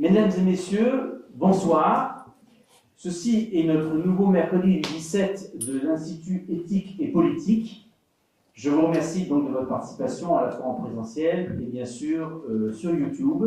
Mesdames et messieurs, bonsoir. Ceci est notre nouveau mercredi du 17 de l'Institut éthique et politique. Je vous remercie donc de votre participation à la fois en présentiel et bien sûr sur YouTube,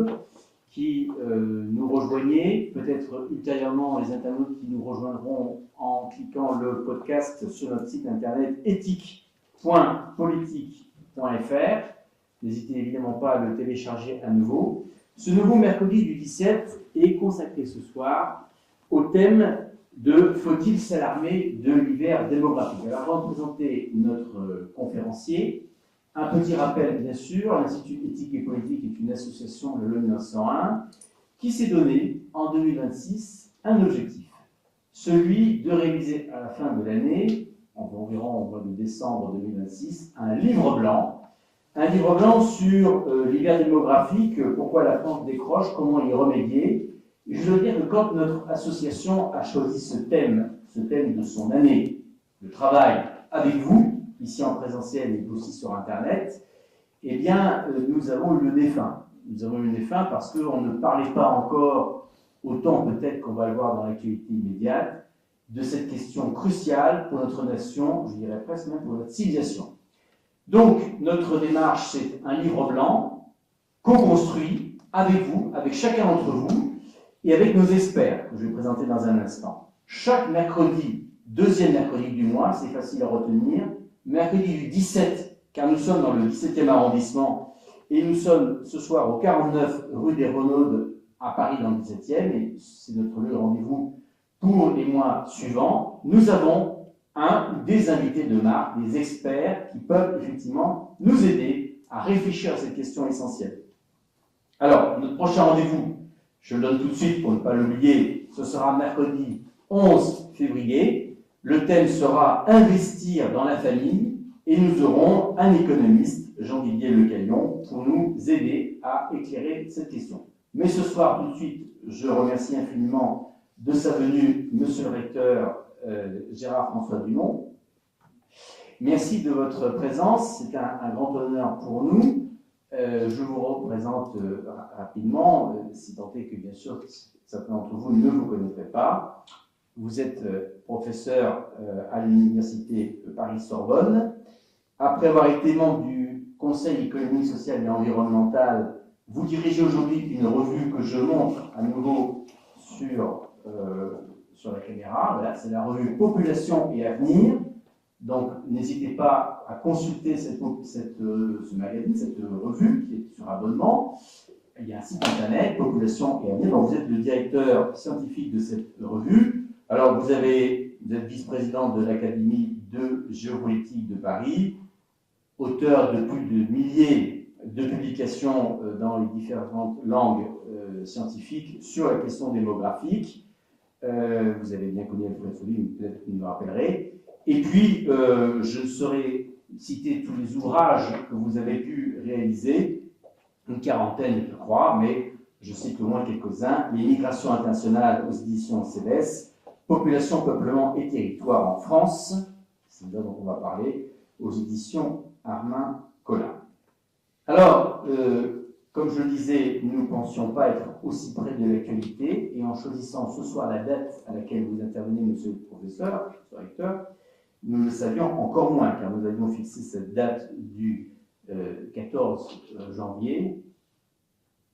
qui nous rejoignez, peut-être ultérieurement les internautes qui nous rejoindront en cliquant le podcast sur notre site internet éthique.politique.fr. N'hésitez évidemment pas à le télécharger à nouveau. Ce nouveau mercredi du 17 est consacré ce soir au thème de « Faut-il s'alarmer de l'hiver démographique ?» Alors, avant de présenter notre conférencier, un petit rappel, bien sûr, l'Institut éthique et politique est une association de l'ONU 1901 qui s'est donné, en 2026, un objectif, celui de réaliser à la fin de l'année, environ au mois de décembre 2026, un livre blanc sur l'hiver démographique, pourquoi la France décroche, comment y remédier. Et je veux dire que quand notre association a choisi ce thème de son année de travail avec vous, ici en présentiel et aussi sur Internet, eh bien, nous avons eu le nez fin. Nous avons eu le nez fin parce qu'on ne parlait pas encore, autant peut-être qu'on va le voir dans l'actualité immédiate, de cette question cruciale pour notre nation, je dirais presque même pour notre civilisation. Donc, notre démarche, c'est un livre blanc, co-construit avec vous, avec chacun d'entre vous, et avec nos experts, que je vais présenter dans un instant. Chaque mercredi, deuxième mercredi du mois, c'est facile à retenir, mercredi du 17, car nous sommes dans le 17e arrondissement, et nous sommes ce soir au 49 rue des Renaudes, à Paris dans le 17e, et c'est notre lieu de rendez-vous pour les mois suivants. Nous avons un ou des invités de marque, des experts qui peuvent effectivement nous aider à réfléchir à cette question essentielle. Alors, notre prochain rendez-vous, je le donne tout de suite pour ne pas l'oublier, ce sera mercredi 11 février. Le thème sera « Investir dans la famille » et nous aurons un économiste, Jean-Didier Lecaillon, pour nous aider à éclairer cette question. Mais ce soir, tout de suite, je remercie infiniment de sa venue, Monsieur le Recteur, Gérard-François Dumont. Merci de votre présence, c'est un grand honneur pour nous. Je vous représente rapidement, si tant est que bien sûr certains d'entre vous ne vous connaîtraient pas. Vous êtes professeur à l'Université Paris-Sorbonne. Après avoir été membre du Conseil économique, social et environnemental, vous dirigez aujourd'hui une revue que je montre à nouveau sur la caméra. Voilà, c'est la revue Population et Avenir. Donc, n'hésitez pas à consulter ce magazine, cette revue qui est sur abonnement. Il y a un site internet, Population et Avenir. Donc, vous êtes le directeur scientifique de cette revue. Alors, vous êtes vice-président de l'Académie de géopolitique de Paris, auteur de plus de milliers de publications dans les différentes langues scientifiques sur la question démographique. Vous avez bien connu Alfred Folly, peut-être que vous me rappellerez. Et puis, je ne saurais citer tous les ouvrages que vous avez pu réaliser, une quarantaine, je crois, mais je cite au moins quelques-uns. Les migrations internationales aux éditions CBS, Population, peuplement et territoire en France, c'est là dont on va parler, aux éditions Armin Collin. Alors, comme je le disais, nous ne pensions pas être aussi près de l'actualité, et en choisissant ce soir la date à laquelle vous intervenez, monsieur le professeur, monsieur le recteur, nous le savions encore moins, car nous avions fixé cette date du 14 janvier,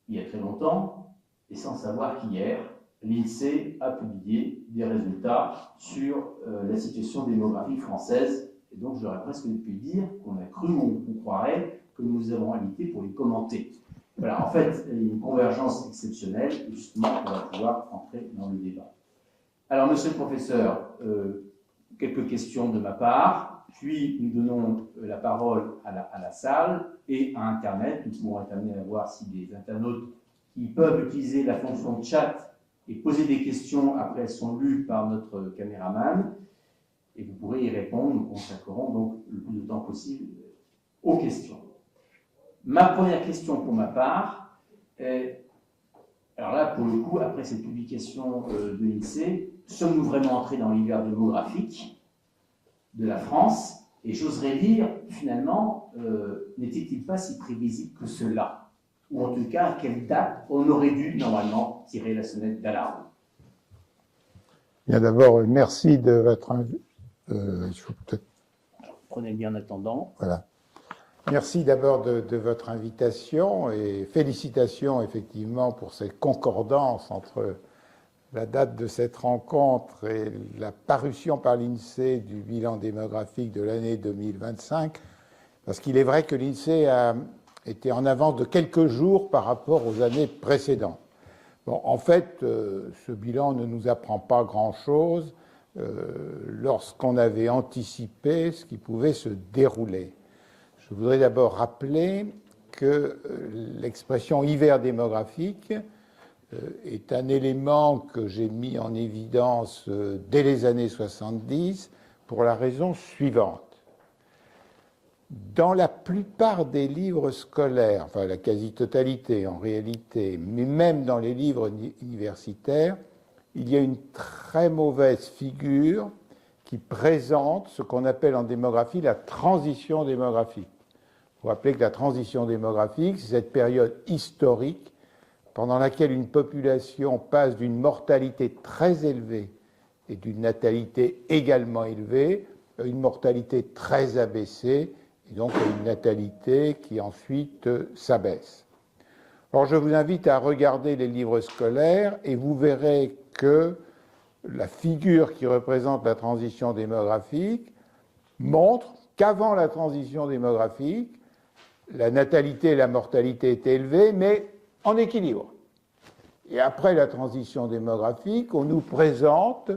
il y a très longtemps, et sans savoir qu'hier, l'INSEE a publié des résultats sur la situation démographique française, et donc j'aurais presque pu dire qu'on a cru ou on croirait que nous vous avons invité pour les commenter. Voilà, en fait, il y a une convergence exceptionnelle, et justement, on va pouvoir entrer dans le débat. Alors, monsieur le professeur, quelques questions de ma part, puis nous donnons la parole à la salle et à Internet. Nous pourrons être amenés à voir si des internautes qui peuvent utiliser la fonction chat et poser des questions, après elles sont lues par notre caméraman, et vous pourrez y répondre. Nous consacrerons donc le plus de temps possible aux questions. Ma première question pour ma part est, alors là, pour le coup, après cette publication de l'INSEE, sommes-nous vraiment entrés dans l'hiver démographique de la France? Et j'oserais dire, finalement, n'était-il pas si prévisible que cela? ou en tout cas à quelle date on aurait dû normalement tirer la sonnette d'alarme. Bien, d'abord, merci de votre il faut peut-être. Prenez bien en attendant. Voilà. Merci d'abord de votre invitation et félicitations effectivement pour cette concordance entre la date de cette rencontre et la parution par l'INSEE du bilan démographique de l'année 2025, parce qu'il est vrai que l'INSEE a été en avance de quelques jours par rapport aux années précédentes. Bon, en fait, ce bilan ne nous apprend pas grand-chose lorsqu'on avait anticipé ce qui pouvait se dérouler. Je voudrais d'abord rappeler que l'expression hiver démographique est un élément que j'ai mis en évidence dès les années 70 pour la raison suivante. Dans la plupart des livres scolaires, enfin la quasi-totalité en réalité, mais même dans les livres universitaires, il y a une très mauvaise figure qui présente ce qu'on appelle en démographie la transition démographique. Vous rappelez que la transition démographique, c'est cette période historique pendant laquelle une population passe d'une mortalité très élevée et d'une natalité également élevée à une mortalité très abaissée et donc à une natalité qui ensuite s'abaisse. Alors je vous invite à regarder les livres scolaires et vous verrez que la figure qui représente la transition démographique montre qu'avant la transition démographique, la natalité et la mortalité étaient élevées, mais en équilibre. Et après la transition démographique, on nous présente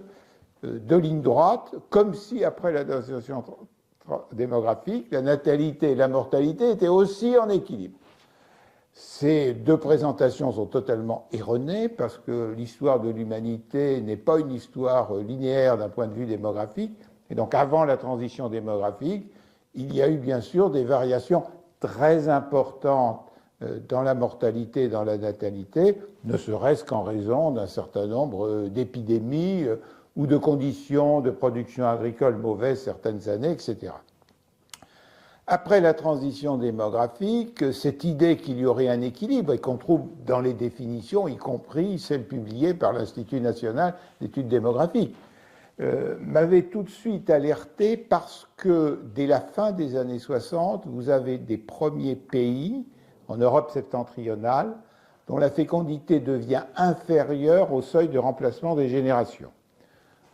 de ligne droite, comme si après la transition démographique, la natalité et la mortalité étaient aussi en équilibre. Ces deux présentations sont totalement erronées parce que l'histoire de l'humanité n'est pas une histoire linéaire d'un point de vue démographique. Et donc avant la transition démographique, il y a eu bien sûr des variations très importantes dans la mortalité et dans la natalité, ne serait-ce qu'en raison d'un certain nombre d'épidémies ou de conditions de production agricole mauvaises certaines années, etc. Après la transition démographique, cette idée qu'il y aurait un équilibre et qu'on trouve dans les définitions, y compris celles publiées par l'Institut national d'études démographiques, m'avait tout de suite alerté parce que dès la fin des années 60, vous avez des premiers pays en Europe septentrionale dont la fécondité devient inférieure au seuil de remplacement des générations.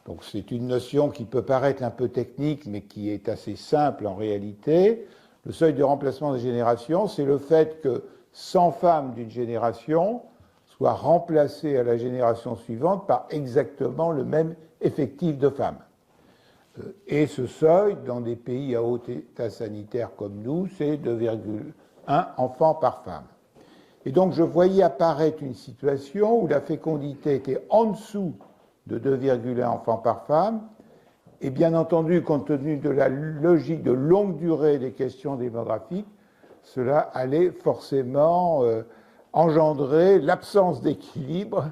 Donc c'est une notion qui peut paraître un peu technique, mais qui est assez simple en réalité. Le seuil de remplacement des générations, c'est le fait que 100 femmes d'une génération soient remplacées à la génération suivante par exactement le même effectif de femmes. Et ce seuil, dans des pays à haut état sanitaire comme nous, c'est 2,1 enfants par femme. Et donc je voyais apparaître une situation où la fécondité était en dessous de 2,1 enfants par femme, et bien entendu, compte tenu de la logique de longue durée des questions démographiques, cela allait forcément engendrer l'absence d'équilibre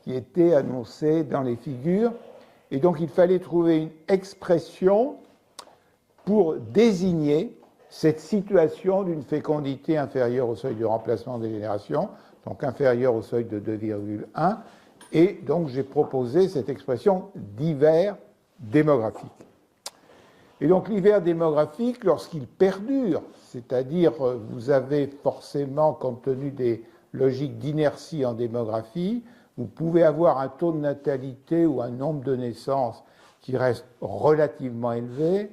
qui était annoncée dans les figures. Et donc il fallait trouver une expression pour désigner cette situation d'une fécondité inférieure au seuil de remplacement des générations, donc inférieure au seuil de 2,1, et donc j'ai proposé cette expression d'hiver démographique. Et donc l'hiver démographique, lorsqu'il perdure, c'est-à-dire vous avez forcément, compte tenu des logiques d'inertie en démographie, vous pouvez avoir un taux de natalité ou un nombre de naissances qui reste relativement élevé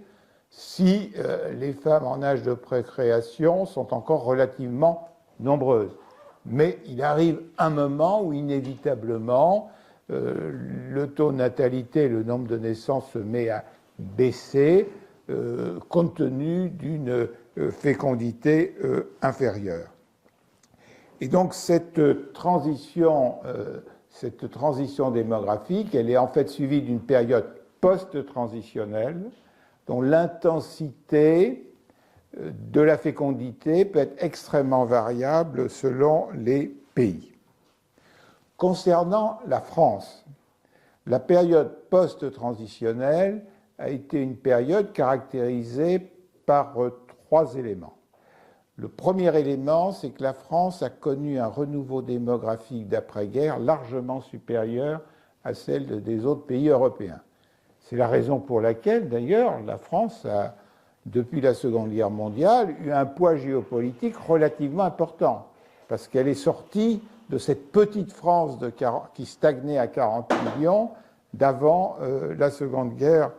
si les femmes en âge de procréation sont encore relativement nombreuses. Mais il arrive un moment où inévitablement le taux de natalité, le nombre de naissances se met à baisser compte tenu d'une fécondité inférieure. Et donc cette transition démographique, elle est en fait suivie d'une période post-transitionnelle dont l'intensité de la fécondité peut être extrêmement variable selon les pays. Concernant la France, la période post-transitionnelle a été une période caractérisée par trois éléments. Le premier élément, c'est que la France a connu un renouveau démographique d'après-guerre largement supérieur à celle des autres pays européens. C'est la raison pour laquelle, d'ailleurs, la France a, depuis la Seconde Guerre mondiale, eu un poids géopolitique relativement important, parce qu'elle est sortie de cette petite France qui stagnait à 40 millions d'avant la Seconde Guerre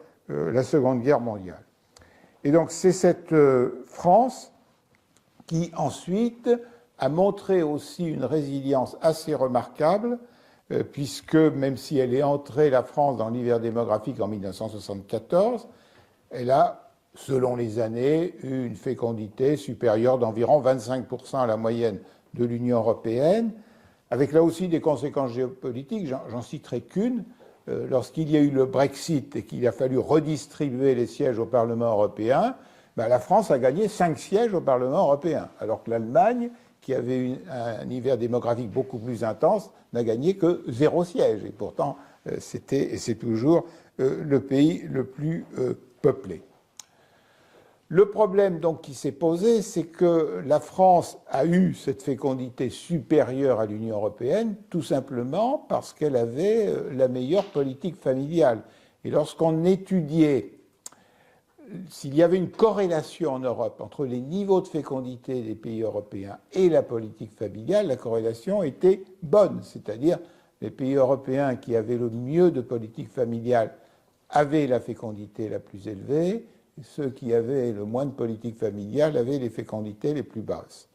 mondiale. Et donc c'est cette France qui ensuite a montré aussi une résilience assez remarquable, puisque même si elle est entrée, la France, dans l'hiver démographique en 1974, elle a, selon les années, eu une fécondité supérieure d'environ 25% à la moyenne de l'Union européenne, avec là aussi des conséquences géopolitiques. J'en citerai qu'une. Lorsqu'il y a eu le Brexit et qu'il a fallu redistribuer les sièges au Parlement européen, la France a gagné 5 sièges au Parlement européen, alors que l'Allemagne, qui avait un hiver démographique beaucoup plus intense, n'a gagné que 0 siège. Et pourtant, c'était et c'est toujours le pays le plus peuplé. Le problème donc qui s'est posé, c'est que la France a eu cette fécondité supérieure à l'Union européenne, tout simplement parce qu'elle avait la meilleure politique familiale. Et lorsqu'on étudiait s'il y avait une corrélation en Europe entre les niveaux de fécondité des pays européens et la politique familiale, la corrélation était bonne. C'est-à-dire les pays européens qui avaient le mieux de politique familiale avaient la fécondité la plus élevée, et ceux qui avaient le moins de politique familiale avaient les fécondités les plus basses.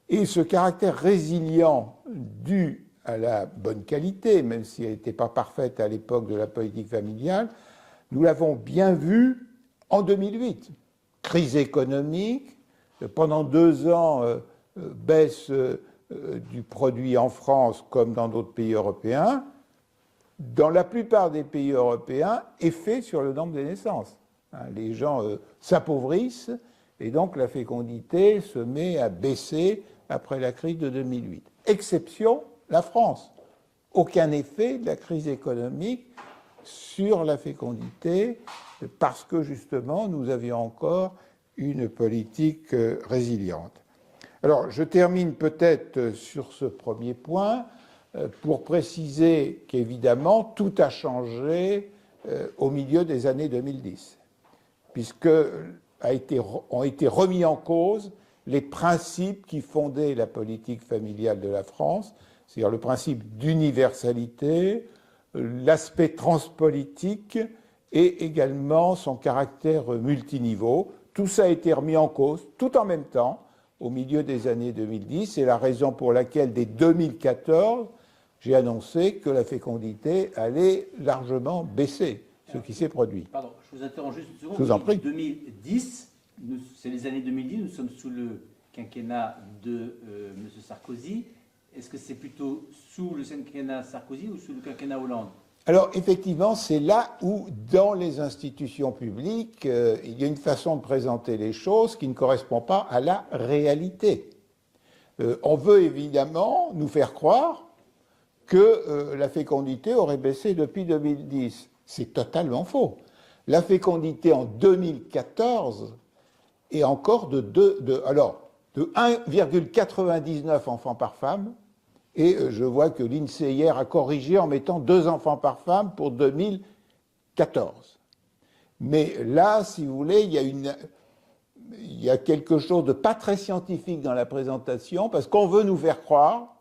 Et ce caractère résilient dû à la bonne qualité, même si elle n'était pas parfaite à l'époque de la politique familiale, nous l'avons bien vu en 2008. Crise économique, pendant 2 ans, baisse du produit en France comme dans d'autres pays européens. Dans la plupart des pays européens, effet sur le nombre des naissances. Les gens s'appauvrissent et donc la fécondité se met à baisser après la crise de 2008. Exception, la France. Aucun effet de la crise économique sur la fécondité parce que justement nous avions encore une politique résiliente. Alors je termine peut-être sur ce premier point pour préciser qu'évidemment tout a changé au milieu des années 2010, puisque ont été remis en cause les principes qui fondaient la politique familiale de la France, c'est-à-dire le principe d'universalité, l'aspect transpolitique et également son caractère multiniveau. Tout ça a été remis en cause tout en même temps au milieu des années 2010. C'est la raison pour laquelle, dès 2014, j'ai annoncé que la fécondité allait largement baisser, ce qui s'est produit. Pardon, je vous interromps juste une seconde. Je vous en prie. 2010, c'est les années 2010, nous sommes sous le quinquennat de M. Sarkozy. Est-ce que c'est plutôt sous le quinquennat Sarkozy ou sous le quinquennat Hollande ? Alors, effectivement, c'est là où, dans les institutions publiques, il y a une façon de présenter les choses qui ne correspond pas à la réalité. On veut évidemment nous faire croire que la fécondité aurait baissé depuis 2010. C'est totalement faux. La fécondité en 2014 est encore de 1,99 enfants par femme. Et je vois que l'INSEE hier a corrigé en mettant 2 enfants par femme pour 2014. Mais là, si vous voulez, il y a quelque chose de pas très scientifique dans la présentation, parce qu'on veut nous faire croire,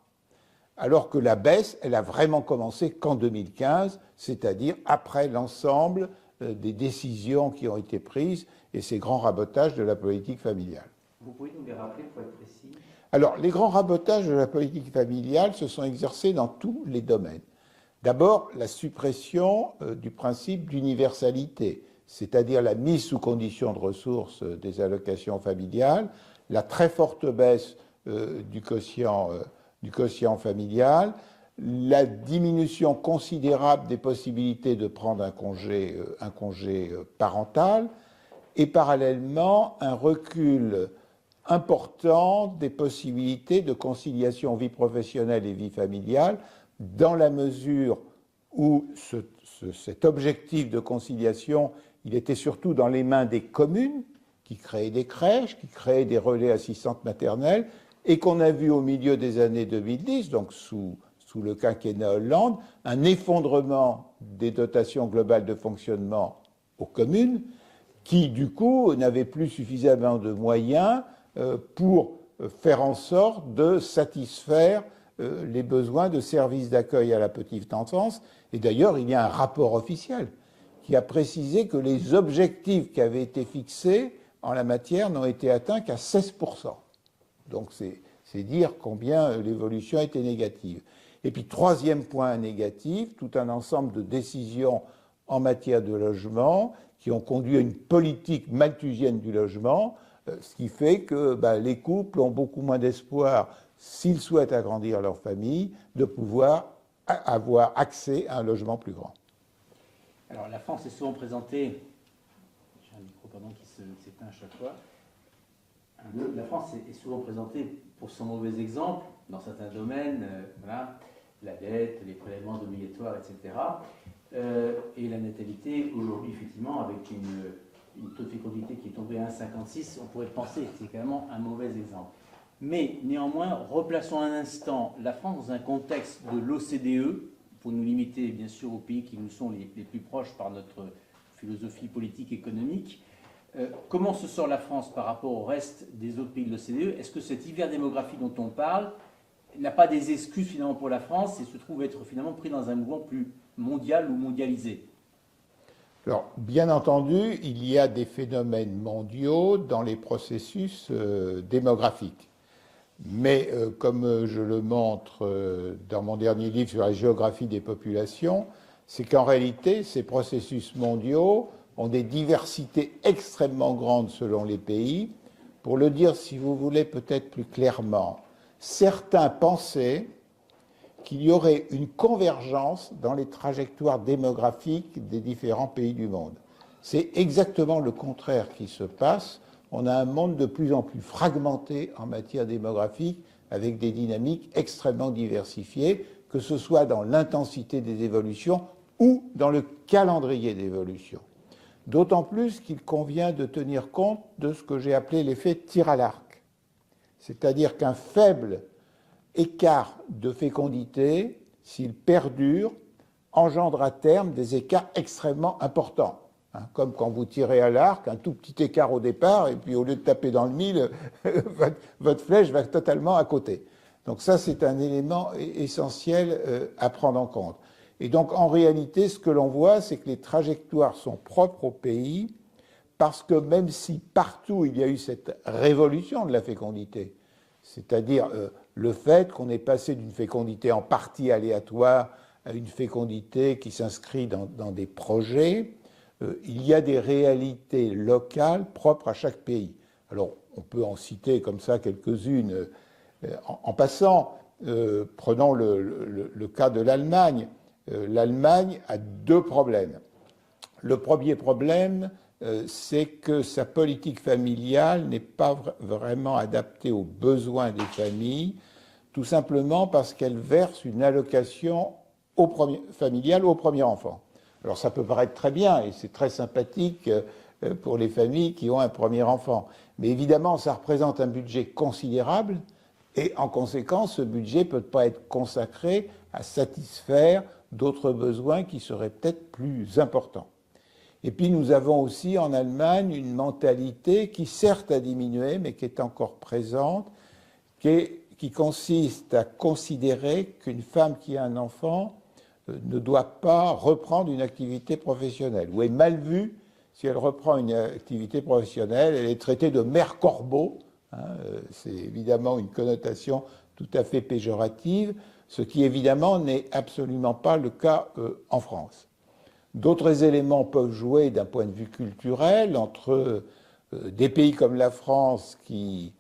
alors que la baisse, elle a vraiment commencé qu'en 2015, c'est-à-dire après l'ensemble des décisions qui ont été prises et ces grands rabotages de la politique familiale. Vous pouvez nous les rappeler pour être précis ? Alors, les grands rabotages de la politique familiale se sont exercés dans tous les domaines. D'abord, la suppression du principe d'universalité, c'est-à-dire la mise sous condition de ressources des allocations familiales, la très forte baisse du quotient familial, la diminution considérable des possibilités de prendre un congé parental, et parallèlement un recul important des possibilités de conciliation vie professionnelle et vie familiale, dans la mesure où cet objectif de conciliation, il était surtout dans les mains des communes, qui créait des crèches, qui créait des relais assistantes maternelles, et qu'on a vu au milieu des années 2010, donc sous le quinquennat Hollande, un effondrement des dotations globales de fonctionnement aux communes, qui du coup n'avaient plus suffisamment de moyens pour faire en sorte de satisfaire les besoins de services d'accueil à la petite enfance. Et d'ailleurs, il y a un rapport officiel qui a précisé que les objectifs qui avaient été fixés en la matière n'ont été atteints qu'à 16%. Donc c'est dire combien l'évolution a été négative. Et puis troisième point négatif, tout un ensemble de décisions en matière de logement qui ont conduit à une politique malthusienne du logement, ce qui fait que les couples ont beaucoup moins d'espoir, s'ils souhaitent agrandir leur famille, de pouvoir avoir accès à un logement plus grand. Alors la France est souvent présentée, j'ai un micro qui s'éteint à chaque fois, la France est souvent présentée pour son mauvais exemple dans certains domaines, voilà, la dette, les prélèvements obligatoires, etc. Et la natalité, aujourd'hui, effectivement, avec une taux de fécondité qui est tombé à 1,56, on pourrait penser que c'est carrément un mauvais exemple. Mais néanmoins, replaçons un instant la France dans un contexte de l'OCDE, pour nous limiter bien sûr aux pays qui nous sont les plus proches par notre philosophie politique économique. Comment se sort la France par rapport au reste des autres pays de l'OCDE? Est-ce que cet hiver démographique dont on parle n'a pas des excuses finalement pour la France et se trouve être finalement pris dans un mouvement plus mondial ou mondialisé? Alors, bien entendu, il y a des phénomènes mondiaux dans les processus démographiques. Mais comme je le montre dans mon dernier livre sur la géographie des populations, c'est qu'en réalité, ces processus mondiaux ont des diversités extrêmement grandes selon les pays. Pour le dire, si vous voulez, peut-être plus clairement, certains pensaient qu'il y aurait une convergence dans les trajectoires démographiques des différents pays du monde. C'est exactement le contraire qui se passe. On a un monde de plus en plus fragmenté en matière démographique, avec des dynamiques extrêmement diversifiées, que ce soit dans l'intensité des évolutions ou dans le calendrier d'évolution. D'autant plus qu'il convient de tenir compte de ce que j'ai appelé l'effet tir à l'arc. C'est-à-dire qu'un faible écart de fécondité, s'il perdure, engendre à terme des écarts extrêmement importants. Comme quand vous tirez à l'arc, un tout petit écart au départ, et puis au lieu de taper dans le mille, votre flèche va totalement à côté. Donc ça, c'est un élément essentiel à prendre en compte. Et donc, en réalité, ce que l'on voit, c'est que les trajectoires sont propres au pays, parce que même si partout il y a eu cette révolution de la fécondité, c'est-à-dire le fait qu'on est passé d'une fécondité en partie aléatoire à une fécondité qui s'inscrit dans des projets, il y a des réalités locales propres à chaque pays. Alors, on peut en citer comme ça quelques-unes en passant. Prenons le cas de l'Allemagne. L'Allemagne a deux problèmes. Le premier problème, c'est que sa politique familiale n'est pas vraiment adaptée aux besoins des familles, tout simplement parce qu'elle verse une allocation familiale au premier enfant. Alors ça peut paraître très bien et c'est très sympathique pour les familles qui ont un premier enfant. Mais évidemment, ça représente un budget considérable et en conséquence, ce budget ne peut pas être consacré à satisfaire d'autres besoins qui seraient peut-être plus importants. Et puis nous avons aussi en Allemagne une mentalité qui certes a diminué, mais qui est encore présente, qui consiste à considérer qu'une femme qui a un enfant ne doit pas reprendre une activité professionnelle, ou est mal vue si elle reprend une activité professionnelle, elle est traitée de mère corbeau, c'est évidemment une connotation tout à fait péjorative, ce qui évidemment n'est absolument pas le cas en France. D'autres éléments peuvent jouer d'un point de vue culturel entre des pays comme la France qui,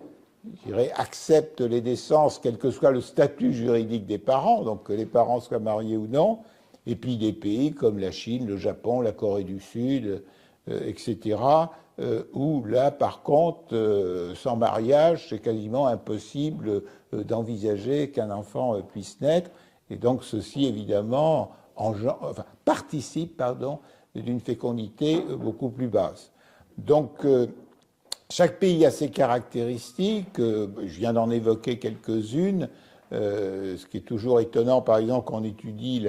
je dirais, acceptent les naissances, quel que soit le statut juridique des parents, donc que les parents soient mariés ou non, et puis des pays comme la Chine, le Japon, la Corée du Sud, etc., où là, par contre, sans mariage, c'est quasiment impossible d'envisager qu'un enfant puisse naître, et donc ceci, évidemment, participe d'une fécondité beaucoup plus basse. Donc, Chaque pays a ses caractéristiques, je viens d'en évoquer quelques-unes, ce qui est toujours étonnant, par exemple, quand on étudie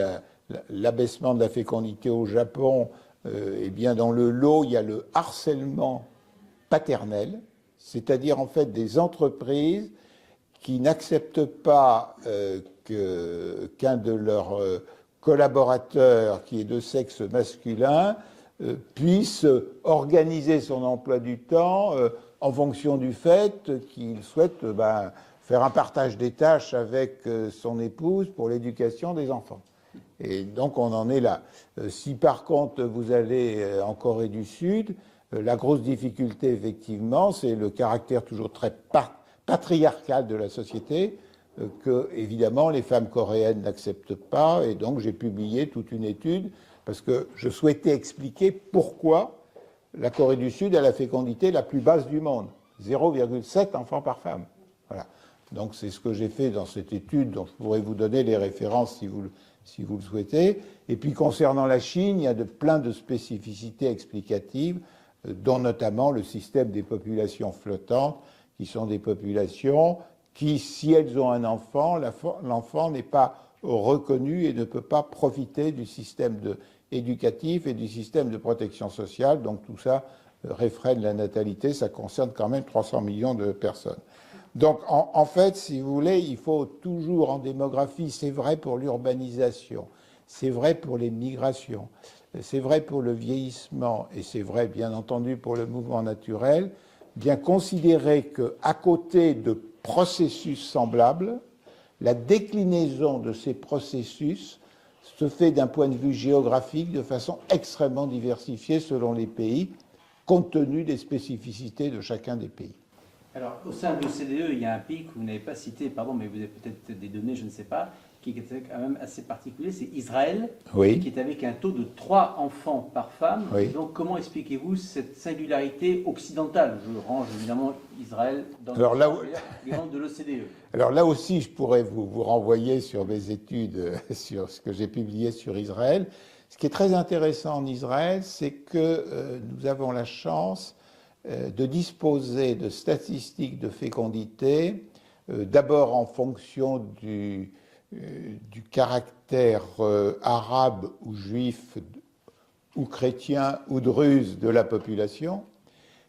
l'abaissement de la fécondité au Japon, eh bien dans le lot, il y a le harcèlement paternel, c'est-à-dire en fait des entreprises qui n'acceptent pas qu'un de leurs collaborateurs qui est de sexe masculin puisse organiser son emploi du temps en fonction du fait qu'il souhaite faire un partage des tâches avec son épouse pour l'éducation des enfants. Et donc on en est là. Si par contre vous allez en Corée du Sud, la grosse difficulté effectivement, c'est le caractère toujours très patriarcal de la société, que évidemment les femmes coréennes n'acceptent pas, et donc j'ai publié toute une étude parce que je souhaitais expliquer pourquoi la Corée du Sud a la fécondité la plus basse du monde, 0,7 enfants par femme. Voilà. Donc c'est ce que j'ai fait dans cette étude, dont je pourrais vous donner les références si vous le souhaitez. Et puis concernant la Chine, il y a plein de spécificités explicatives, dont notamment le système des populations flottantes, qui sont des populations qui, si elles ont un enfant, l'enfant n'est pas reconnu et ne peut pas profiter du système éducatif et du système de protection sociale. Donc tout ça réfrène la natalité, ça concerne quand même 300 millions de personnes. Donc en fait, si vous voulez, il faut toujours en démographie, c'est vrai pour l'urbanisation, c'est vrai pour les migrations, c'est vrai pour le vieillissement et c'est vrai bien entendu pour le mouvement naturel, bien considérer qu'à côté de processus semblables, la déclinaison de ces processus se fait d'un point de vue géographique de façon extrêmement diversifiée selon les pays, compte tenu des spécificités de chacun des pays. Alors, au sein de l'OCDE, il y a un pays que vous n'avez pas cité, pardon, mais vous avez peut-être des données, je ne sais pas, qui est quand même assez particulier, c'est Israël, oui, qui est avec un taux de 3 enfants par femme. Oui. Donc, comment expliquez-vous cette singularité occidentale? Je range évidemment Israël dans les rangs de l'OCDE. Alors là aussi, je pourrais vous renvoyer sur mes études, sur ce que j'ai publié sur Israël. Ce qui est très intéressant en Israël, c'est que nous avons la chance de disposer de statistiques de fécondité, d'abord en fonction du caractère arabe ou juif ou chrétien ou druze de la population,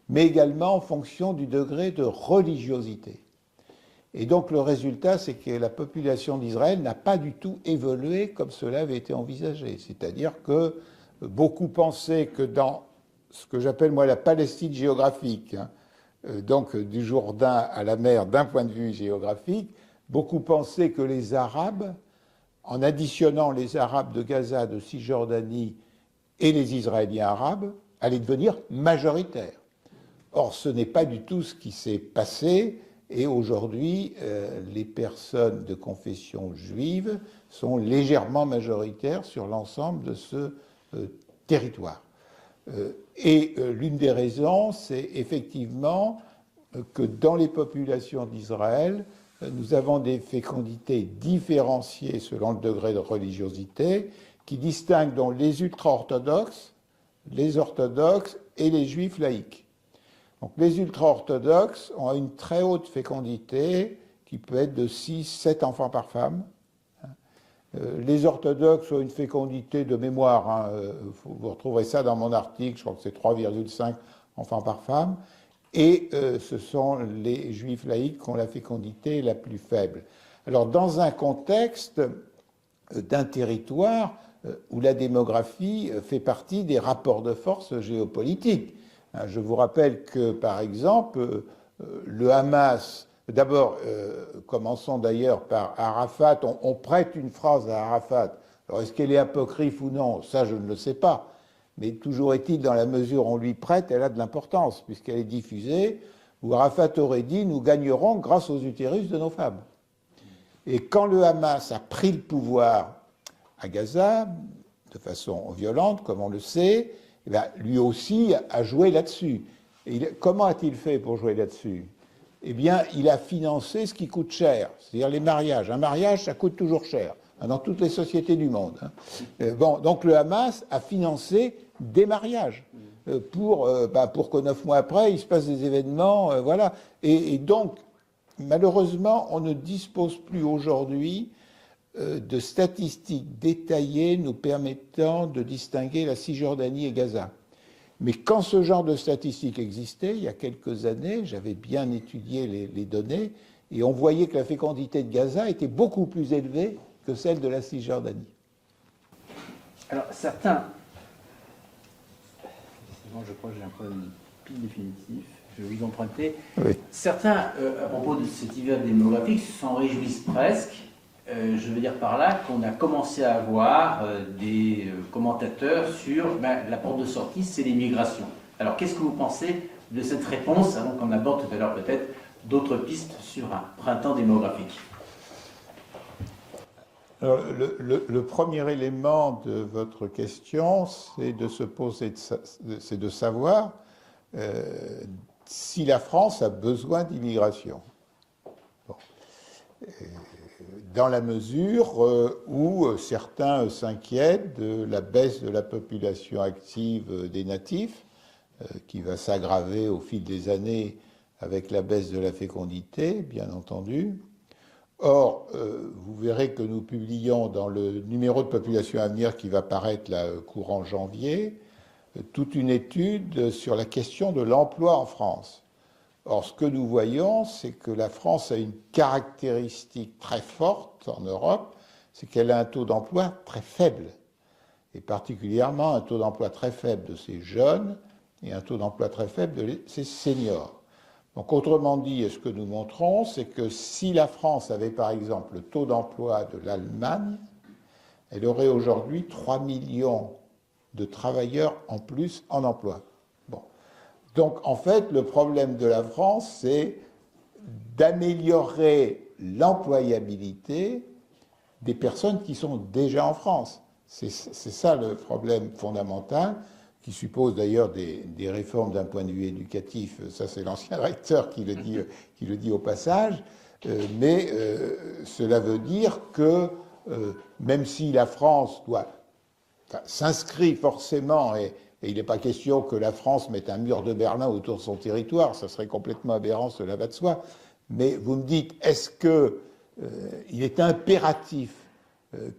mais également en fonction du degré de religiosité. Et donc le résultat, c'est que la population d'Israël n'a pas du tout évolué comme cela avait été envisagé. C'est-à-dire que beaucoup pensaient que dans ce que j'appelle moi la Palestine géographique, donc du Jourdain à la mer d'un point de vue géographique, beaucoup pensaient que les Arabes, en additionnant les Arabes de Gaza, de Cisjordanie et les Israéliens arabes, allaient devenir majoritaires. Or, ce n'est pas du tout ce qui s'est passé, et aujourd'hui, les personnes de confession juive sont légèrement majoritaires sur l'ensemble de ce territoire. Et l'une des raisons, c'est effectivement que dans les populations d'Israël, nous avons des fécondités différenciées selon le degré de religiosité, qui distinguent donc les ultra-orthodoxes, les orthodoxes et les juifs laïcs. Donc les ultra-orthodoxes ont une très haute fécondité, qui peut être de 6-7 enfants par femme. Les orthodoxes ont une fécondité de mémoire, vous retrouverez ça dans mon article, je crois que c'est 3,5 enfants par femme, et ce sont les juifs laïcs qui ont la fécondité la plus faible. Alors dans un contexte d'un territoire où la démographie fait partie des rapports de force géopolitiques. Je vous rappelle que, par exemple, le Hamas, d'abord, commençons d'ailleurs par Arafat, on prête une phrase à Arafat. Alors est-ce qu'elle est apocryphe ou non? Ça, je ne le sais pas. Mais toujours est-il, dans la mesure où on lui prête, elle a de l'importance, puisqu'elle est diffusée, où Arafat aurait dit « nous gagnerons grâce aux utérus de nos femmes ». Et quand le Hamas a pris le pouvoir à Gaza, de façon violente, comme on le sait, eh bien, lui aussi a joué là-dessus. Comment a-t-il fait pour jouer là-dessus? Eh bien, il a financé ce qui coûte cher, c'est-à-dire les mariages. Un mariage, ça coûte toujours cher, dans toutes les sociétés du monde. Bon, donc le Hamas a financé des mariages. pour que 9 mois après, il se passe des événements, voilà. Et donc, malheureusement, on ne dispose plus aujourd'hui de statistiques détaillées nous permettant de distinguer la Cisjordanie et Gaza. Mais quand ce genre de statistiques existait, il y a quelques années, j'avais bien étudié les données, et on voyait que la fécondité de Gaza était beaucoup plus élevée que celle de la Cisjordanie. Alors, certains... Je crois que j'ai un problème de pile définitif. Je vais vous emprunter. Oui. Certains, à propos de cet hiver démographique, s'en réjouissent presque. Je veux dire par là qu'on a commencé à avoir des commentateurs sur la porte de sortie, c'est l'immigration. Alors, qu'est-ce que vous pensez de cette réponse, avant qu'on aborde tout à l'heure peut-être d'autres pistes sur un printemps démographique? Alors, le premier élément de votre question, c'est de se poser, c'est de savoir si la France a besoin d'immigration. Bon. Dans la mesure où certains s'inquiètent de la baisse de la population active des natifs, qui va s'aggraver au fil des années avec la baisse de la fécondité, bien entendu. Or, vous verrez que nous publions dans le numéro de population à venir qui va paraître là, courant janvier, toute une étude sur la question de l'emploi en France. Or, ce que nous voyons, c'est que la France a une caractéristique très forte en Europe, c'est qu'elle a un taux d'emploi très faible, et particulièrement un taux d'emploi très faible de ses jeunes et un taux d'emploi très faible de ses seniors. Donc, autrement dit, ce que nous montrons, c'est que si la France avait, par exemple, le taux d'emploi de l'Allemagne, elle aurait aujourd'hui 3 millions de travailleurs en plus en emploi. Bon. Donc, en fait, le problème de la France, c'est d'améliorer l'employabilité des personnes qui sont déjà en France. C'est ça le problème fondamental, qui suppose d'ailleurs des réformes d'un point de vue éducatif. Ça, c'est l'ancien recteur qui le dit au passage. Mais cela veut dire que même si la France s'inscrit forcément, et il n'est pas question que la France mette un mur de Berlin autour de son territoire, ça serait complètement aberrant, cela va de soi. Mais vous me dites, est-ce qu'il est impératif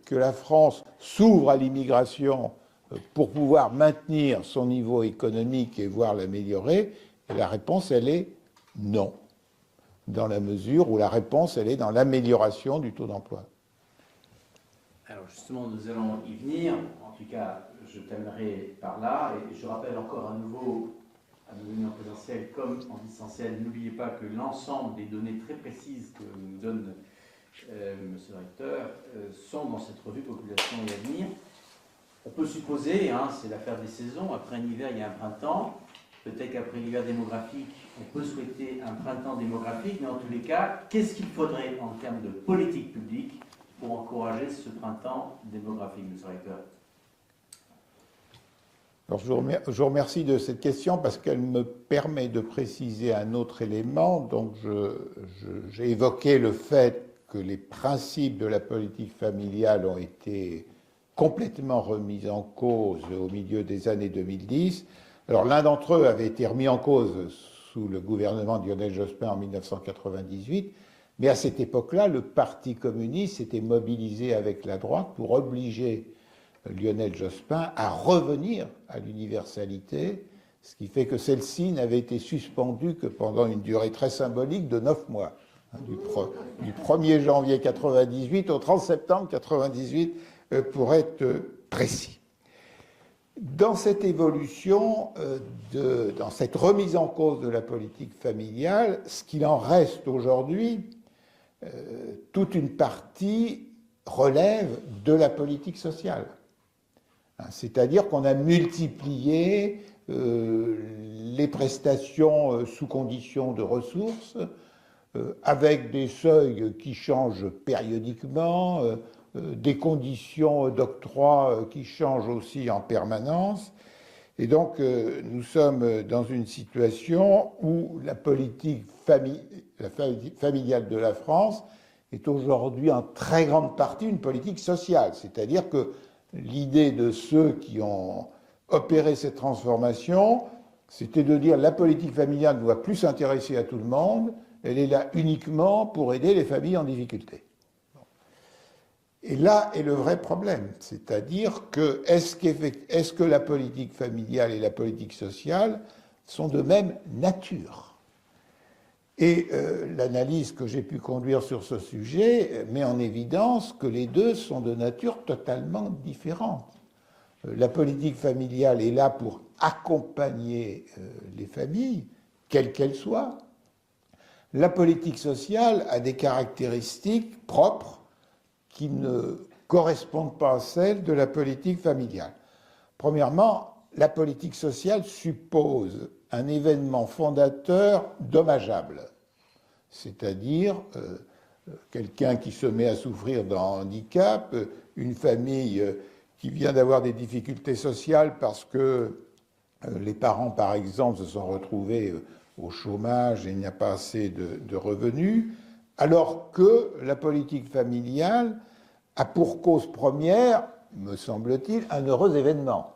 que la France s'ouvre à l'immigration pour pouvoir maintenir son niveau économique et voire l'améliorer? Et la réponse, elle est non, dans la mesure où la réponse, elle est dans l'amélioration du taux d'emploi. Alors justement, nous allons y venir. En tout cas, je terminerai par là. Et je rappelle encore à nouveau, à nos venus en présentiel comme en distanciel, n'oubliez pas que l'ensemble des données très précises que nous donne Monsieur le recteur sont dans cette revue Population et Avenir. On peut supposer, c'est l'affaire des saisons, après un hiver, il y a un printemps. Peut-être qu'après l'hiver démographique, on peut souhaiter un printemps démographique, mais en tous les cas, qu'est-ce qu'il faudrait en termes de politique publique pour encourager ce printemps démographique, monsieur le recteur? Alors, je vous remercie de cette question parce qu'elle me permet de préciser un autre élément. Donc, j'ai évoqué le fait que les principes de la politique familiale ont été complètement remis en cause au milieu des années 2010. Alors, l'un d'entre eux avait été remis en cause sous le gouvernement de Lionel Jospin en 1998, mais à cette époque-là, le Parti communiste s'était mobilisé avec la droite pour obliger Lionel Jospin à revenir à l'universalité, ce qui fait que celle-ci n'avait été suspendue que pendant une durée très symbolique de 9 mois, du 1er janvier 1998 au 30 septembre 1998, pour être précis. Dans cette évolution, dans cette remise en cause de la politique familiale, ce qu'il en reste aujourd'hui, toute une partie relève de la politique sociale. C'est-à-dire qu'on a multiplié les prestations sous conditions de ressources, avec des seuils qui changent périodiquement, des conditions d'octroi qui changent aussi en permanence. Et donc, nous sommes dans une situation où la politique familiale de la France est aujourd'hui en très grande partie une politique sociale. C'est-à-dire que l'idée de ceux qui ont opérer cette transformation, c'était de dire la politique familiale ne doit plus s'intéresser à tout le monde, elle est là uniquement pour aider les familles en difficulté. Et là est le vrai problème, c'est-à-dire que est-ce que la politique familiale et la politique sociale sont de même nature? Et l'analyse que j'ai pu conduire sur ce sujet met en évidence que les deux sont de nature totalement différente. La politique familiale est là pour accompagner les familles, quelles qu'elles soient. La politique sociale a des caractéristiques propres qui ne correspondent pas à celles de la politique familiale. Premièrement, la politique sociale suppose un événement fondateur dommageable, c'est-à-dire quelqu'un qui se met à souffrir d'un handicap, une famille qui vient d'avoir des difficultés sociales parce que les parents, par exemple, se sont retrouvés au chômage et il n'y a pas assez de revenus, alors que la politique familiale a pour cause première, me semble-t-il, un heureux événement.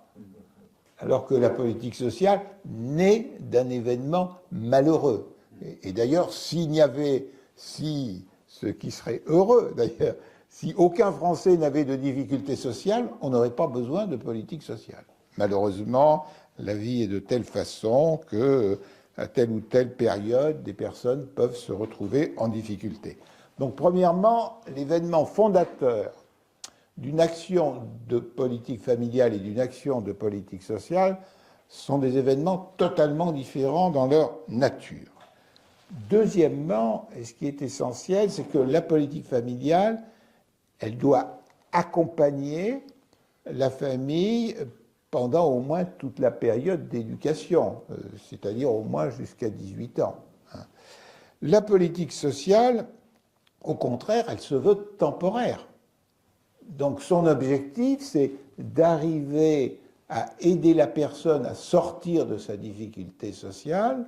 Alors que la politique sociale naît d'un événement malheureux. Et d'ailleurs, si ce qui serait heureux d'ailleurs, si aucun Français n'avait de difficultés sociales, on n'aurait pas besoin de politique sociale. Malheureusement, la vie est de telle façon que, à telle ou telle période, des personnes peuvent se retrouver en difficulté. Donc, premièrement, l'événement fondateur d'une action de politique familiale et d'une action de politique sociale sont des événements totalement différents dans leur nature. Deuxièmement, et ce qui est essentiel, c'est que la politique familiale, elle doit accompagner la famille pendant au moins toute la période d'éducation, c'est-à-dire au moins jusqu'à 18 ans. La politique sociale, au contraire, elle se veut temporaire. Donc son objectif, c'est d'arriver à aider la personne à sortir de sa difficulté sociale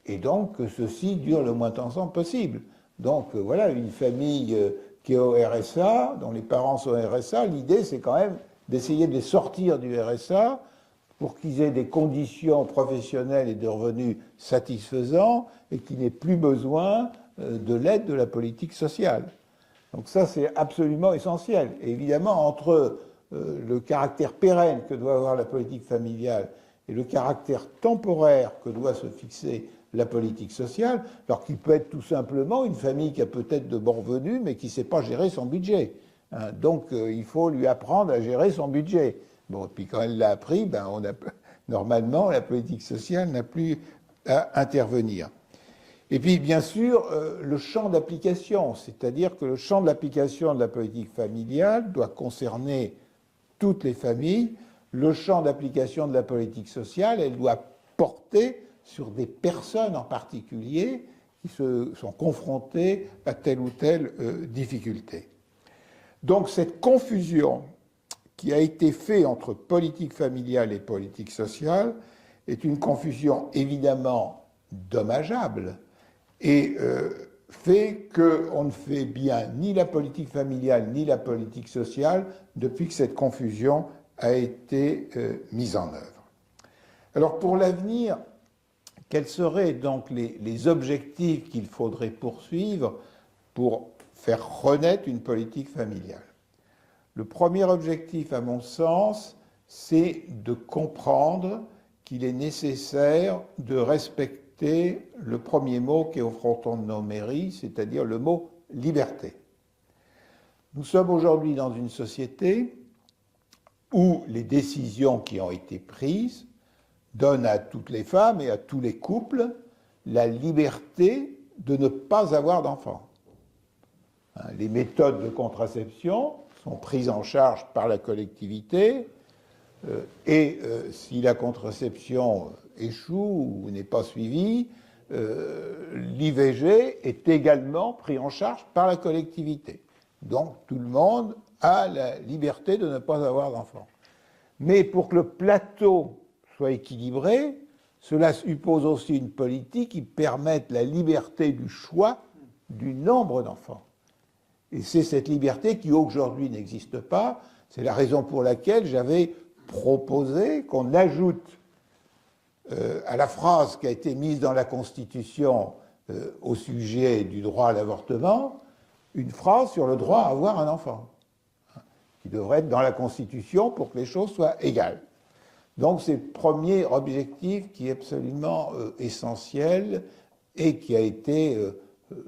et donc que ceci dure le moins de temps possible. Donc voilà, une famille qui est au RSA, dont les parents sont au RSA, l'idée c'est quand même d'essayer de les sortir du RSA pour qu'ils aient des conditions professionnelles et de revenus satisfaisants et qu'ils n'aient plus besoin de l'aide de la politique sociale. Donc ça, c'est absolument essentiel. Et évidemment, entre le caractère pérenne que doit avoir la politique familiale et le caractère temporaire que doit se fixer la politique sociale, alors qu'il peut être tout simplement une famille qui a peut-être de bons revenus, mais qui ne sait pas gérer son budget. Donc, il faut lui apprendre à gérer son budget. Bon, et puis quand elle l'a appris, normalement, la politique sociale n'a plus à intervenir. Et puis, bien sûr, le champ d'application, c'est-à-dire que le champ d'application de la politique familiale doit concerner toutes les familles. Le champ d'application de la politique sociale, elle doit porter sur des personnes en particulier qui se sont confrontées à telle ou telle difficulté. Donc, cette confusion qui a été faite entre politique familiale et politique sociale est une confusion évidemment dommageable, et fait qu'on ne fait bien ni la politique familiale ni la politique sociale depuis que cette confusion a été mise en œuvre. Alors pour l'avenir, quels seraient donc les objectifs qu'il faudrait poursuivre pour faire renaître une politique familiale? Le premier objectif, à mon sens, c'est de comprendre qu'il est nécessaire de respecter le premier mot qui est au fronton de nos mairies, c'est-à-dire le mot liberté. Nous sommes aujourd'hui dans une société où les décisions qui ont été prises donnent à toutes les femmes et à tous les couples la liberté de ne pas avoir d'enfants. Les méthodes de contraception sont prises en charge par la collectivité et si la contraception échoue ou n'est pas suivie, l'IVG est également pris en charge par la collectivité. Donc tout le monde a la liberté de ne pas avoir d'enfants. Mais pour que le plateau soit équilibré, cela suppose aussi une politique qui permette la liberté du choix du nombre d'enfants. Et c'est cette liberté qui aujourd'hui n'existe pas. C'est la raison pour laquelle j'avais proposé qu'on ajoute à la phrase qui a été mise dans la Constitution au sujet du droit à l'avortement, une phrase sur le droit à avoir un enfant, qui devrait être dans la Constitution pour que les choses soient égales. Donc c'est le premier objectif qui est absolument essentiel et qui a été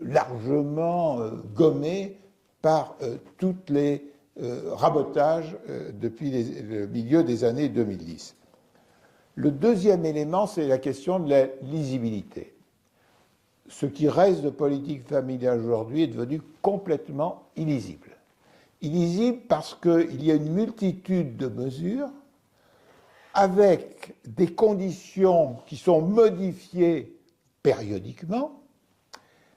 largement gommé par tous les rabotages depuis le milieu des années 2010. Le deuxième élément, c'est la question de la lisibilité. Ce qui reste de politique familiale aujourd'hui est devenu complètement illisible. Illisible parce qu'il y a une multitude de mesures avec des conditions qui sont modifiées périodiquement,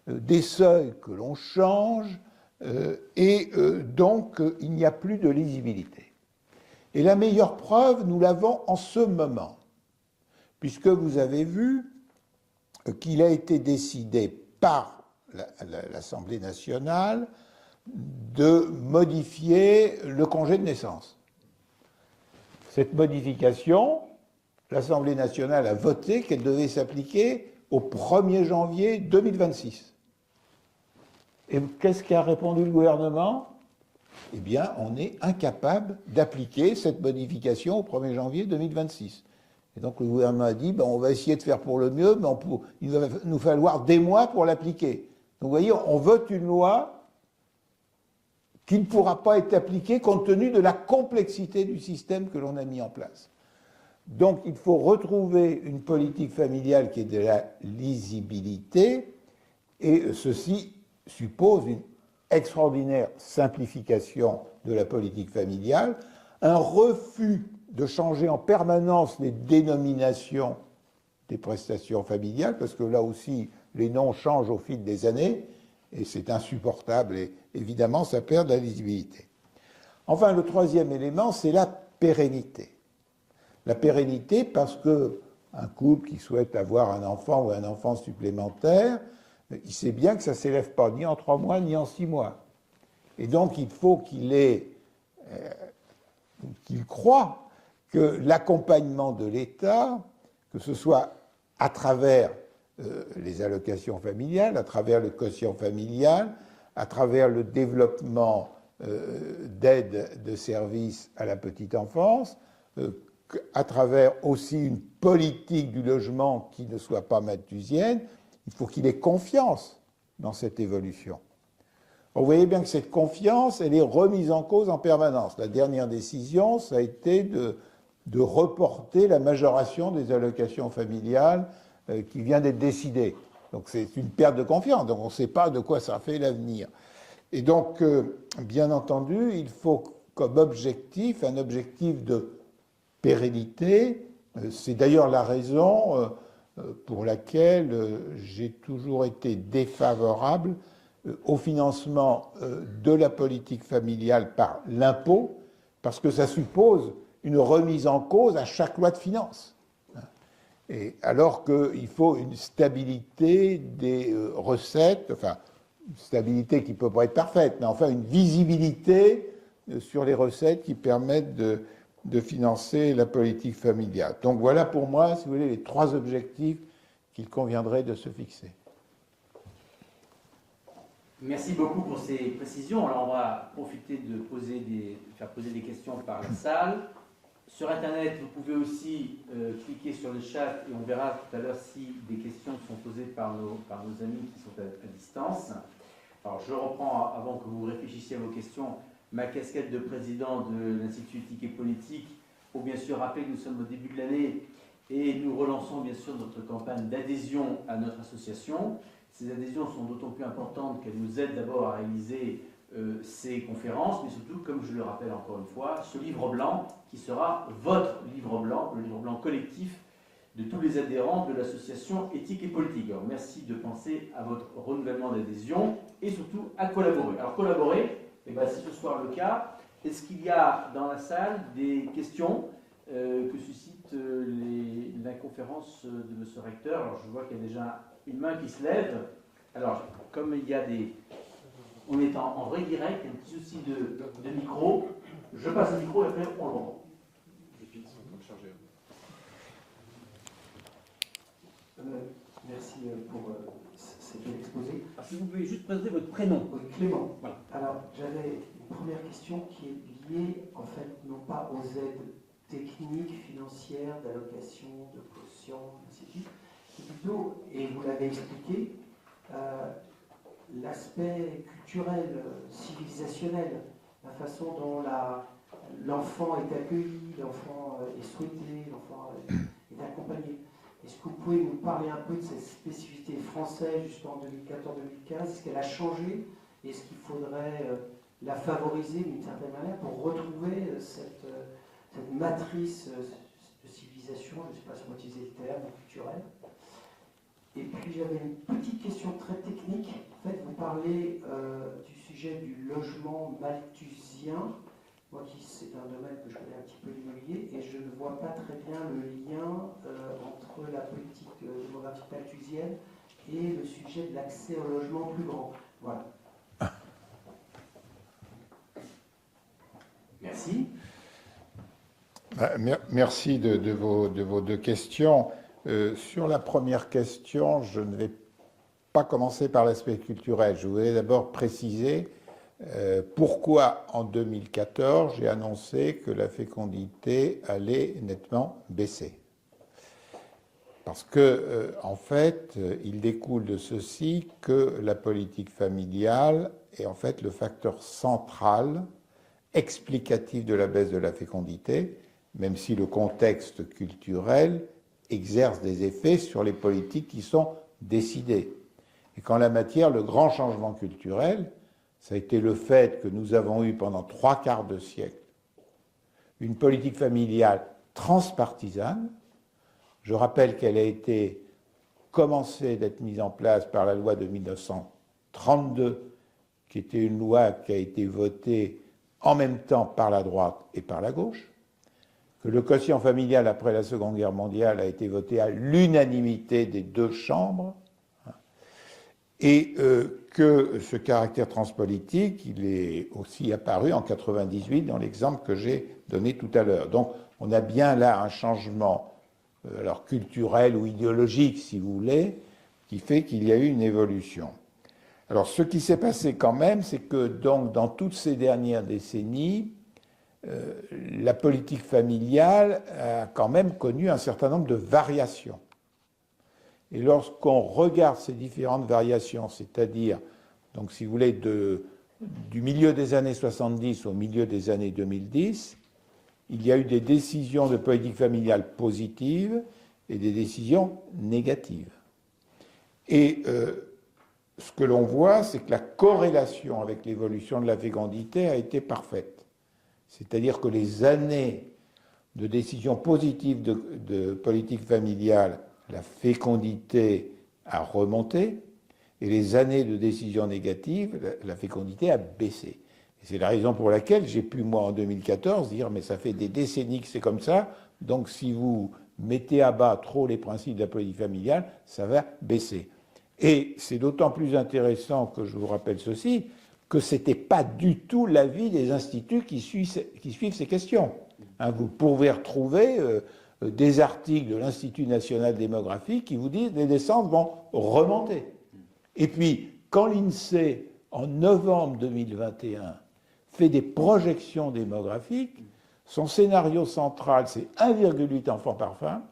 des seuils que l'on change, donc il n'y a plus de lisibilité. Et la meilleure preuve, nous l'avons en ce moment, puisque vous avez vu qu'il a été décidé par l'Assemblée nationale de modifier le congé de naissance. Cette modification, l'Assemblée nationale a voté qu'elle devait s'appliquer au 1er janvier 2026. Et qu'est-ce qu'a répondu le gouvernement? Eh bien, on est incapable d'appliquer cette modification au 1er janvier 2026. Et donc le gouvernement a dit, on va essayer de faire pour le mieux, mais il va nous falloir des mois pour l'appliquer. Donc vous voyez, on vote une loi qui ne pourra pas être appliquée compte tenu de la complexité du système que l'on a mis en place. Donc il faut retrouver une politique familiale qui ait de la lisibilité, et ceci suppose une extraordinaire simplification de la politique familiale, un refus de changer en permanence les dénominations des prestations familiales, parce que là aussi, les noms changent au fil des années, et c'est insupportable, et évidemment, ça perd de la lisibilité. Enfin, le troisième élément, c'est la pérennité. La pérennité parce qu'un couple qui souhaite avoir un enfant ou un enfant supplémentaire, il sait bien que ça ne s'élève pas ni en 3 mois ni en 6 mois. Et donc, il faut qu'il croie que l'accompagnement de l'État, que ce soit à travers les allocations familiales, à travers le quotient familial, à travers le développement d'aide de services à la petite enfance, à travers aussi une politique du logement qui ne soit pas malthusienne, il faut qu'il ait confiance dans cette évolution. Vous voyez bien que cette confiance, elle est remise en cause en permanence. La dernière décision, ça a été de reporter la majoration des allocations familiales qui vient d'être décidée. Donc c'est une perte de confiance, donc on ne sait pas de quoi ça fait l'avenir. Et donc, bien entendu, il faut comme objectif, un objectif de pérennité. C'est d'ailleurs la raison pour laquelle j'ai toujours été défavorable au financement de la politique familiale par l'impôt, parce que ça suppose une remise en cause à chaque loi de finances. Et alors qu'il faut une stabilité des recettes, enfin, une stabilité qui ne peut pas être parfaite, mais enfin une visibilité sur les recettes qui permettent de financer la politique familiale. Donc voilà pour moi, si vous voulez, les 3 objectifs qu'il conviendrait de se fixer. Merci beaucoup pour ces précisions. Alors on va profiter de faire poser des questions par la salle. Sur Internet, vous pouvez aussi cliquer sur le chat et on verra tout à l'heure si des questions sont posées par nos amis qui sont à distance. Alors je reprends, avant que vous réfléchissiez à vos questions, ma casquette de président de l'Institut éthique et politique, pour bien sûr rappeler que nous sommes au début de l'année et nous relançons bien sûr notre campagne d'adhésion à notre association. Ces adhésions sont d'autant plus importantes qu'elles nous aident d'abord à réaliser ces conférences, mais surtout, comme je le rappelle encore une fois, ce livre blanc qui sera votre livre blanc, le livre blanc collectif de tous les adhérents de l'association éthique et politique. Alors merci de penser à votre renouvellement d'adhésion et surtout à collaborer. Alors collaborer, c'est ce soir le cas. Est-ce qu'il y a dans la salle des questions que suscite la conférence de M. Recteur? Alors je vois qu'il y a déjà une main qui se lève. Alors comme il y a on est en vrai direct, il y a un petit souci de micro. Je passe le micro et après on le reprend. Et puis Merci pour cet exposé. Alors, si vous pouvez juste présenter votre prénom. Oui, Clément. Voilà. Alors, j'avais une première question qui est liée, en fait, non pas aux aides techniques, financières, d'allocation, de caution, ainsi de suite, mais plutôt, et vous l'avez expliqué, l'aspect culturel, civilisationnel, la façon dont l'enfant est accueilli, l'enfant est souhaité, l'enfant est accompagné. Est-ce que vous pouvez nous parler un peu de cette spécificité française jusqu'en 2014-2015? Est-ce qu'elle a changé? Est-ce qu'il faudrait la favoriser d'une certaine manière pour retrouver cette matrice de civilisation? Je ne sais pas si on va utiliser le terme culturel. Et puis j'avais une petite question très technique. En fait, vous parlez du sujet du logement malthusien. Moi, c'est un domaine que je connais un petit peu, l'immobilier, et je ne vois pas très bien le lien entre la politique démographique malthusienne et le sujet de l'accès au logement plus grand. Voilà. Merci. Merci de vos deux questions. Sur la première question, je ne vais pas commencer par l'aspect culturel. Je voudrais d'abord préciser pourquoi en 2014 j'ai annoncé que la fécondité allait nettement baisser. Parce que, en fait, il découle de ceci que la politique familiale est en fait le facteur central, explicatif de la baisse de la fécondité, même si le contexte culturel exerce des effets sur les politiques qui sont décidées. Et qu'en la matière, le grand changement culturel, ça a été le fait que nous avons eu pendant 3/4 de siècle une politique familiale transpartisane. Je rappelle qu'elle a été commencée d'être mise en place par la loi de 1932, qui était une loi qui a été votée en même temps par la droite et par la gauche, que le quotient familial après la Seconde Guerre mondiale a été voté à l'unanimité des deux chambres, et que ce caractère transpolitique, il est aussi apparu en 98 dans l'exemple que j'ai donné tout à l'heure. Donc on a bien là un changement alors culturel ou idéologique, si vous voulez, qui fait qu'il y a eu une évolution. Alors ce qui s'est passé quand même, c'est que donc dans toutes ces dernières décennies, la politique familiale a quand même connu un certain nombre de variations. Et lorsqu'on regarde ces différentes variations, c'est-à-dire, donc si vous voulez, du milieu des années 70 au milieu des années 2010, il y a eu des décisions de politique familiale positives et des décisions négatives. Et ce que l'on voit, c'est que la corrélation avec l'évolution de la fécondité a été parfaite. C'est-à-dire que les années de décisions positives de politique familiale, la fécondité a remonté, et les années de décisions négatives, la fécondité a baissé. Et c'est la raison pour laquelle j'ai pu, moi, en 2014, dire « mais ça fait des décennies que c'est comme ça, donc si vous mettez à bas trop les principes de la politique familiale, ça va baisser ». Et c'est d'autant plus intéressant que je vous rappelle ceci, que ce n'était pas du tout l'avis des instituts qui suivent ces questions. Hein, vous pouvez retrouver des articles de l'Institut national démographique qui vous disent que les naissances vont remonter. Et puis, quand l'INSEE, en novembre 2021, fait des projections démographiques, son scénario central, c'est 1,8 enfants par femme,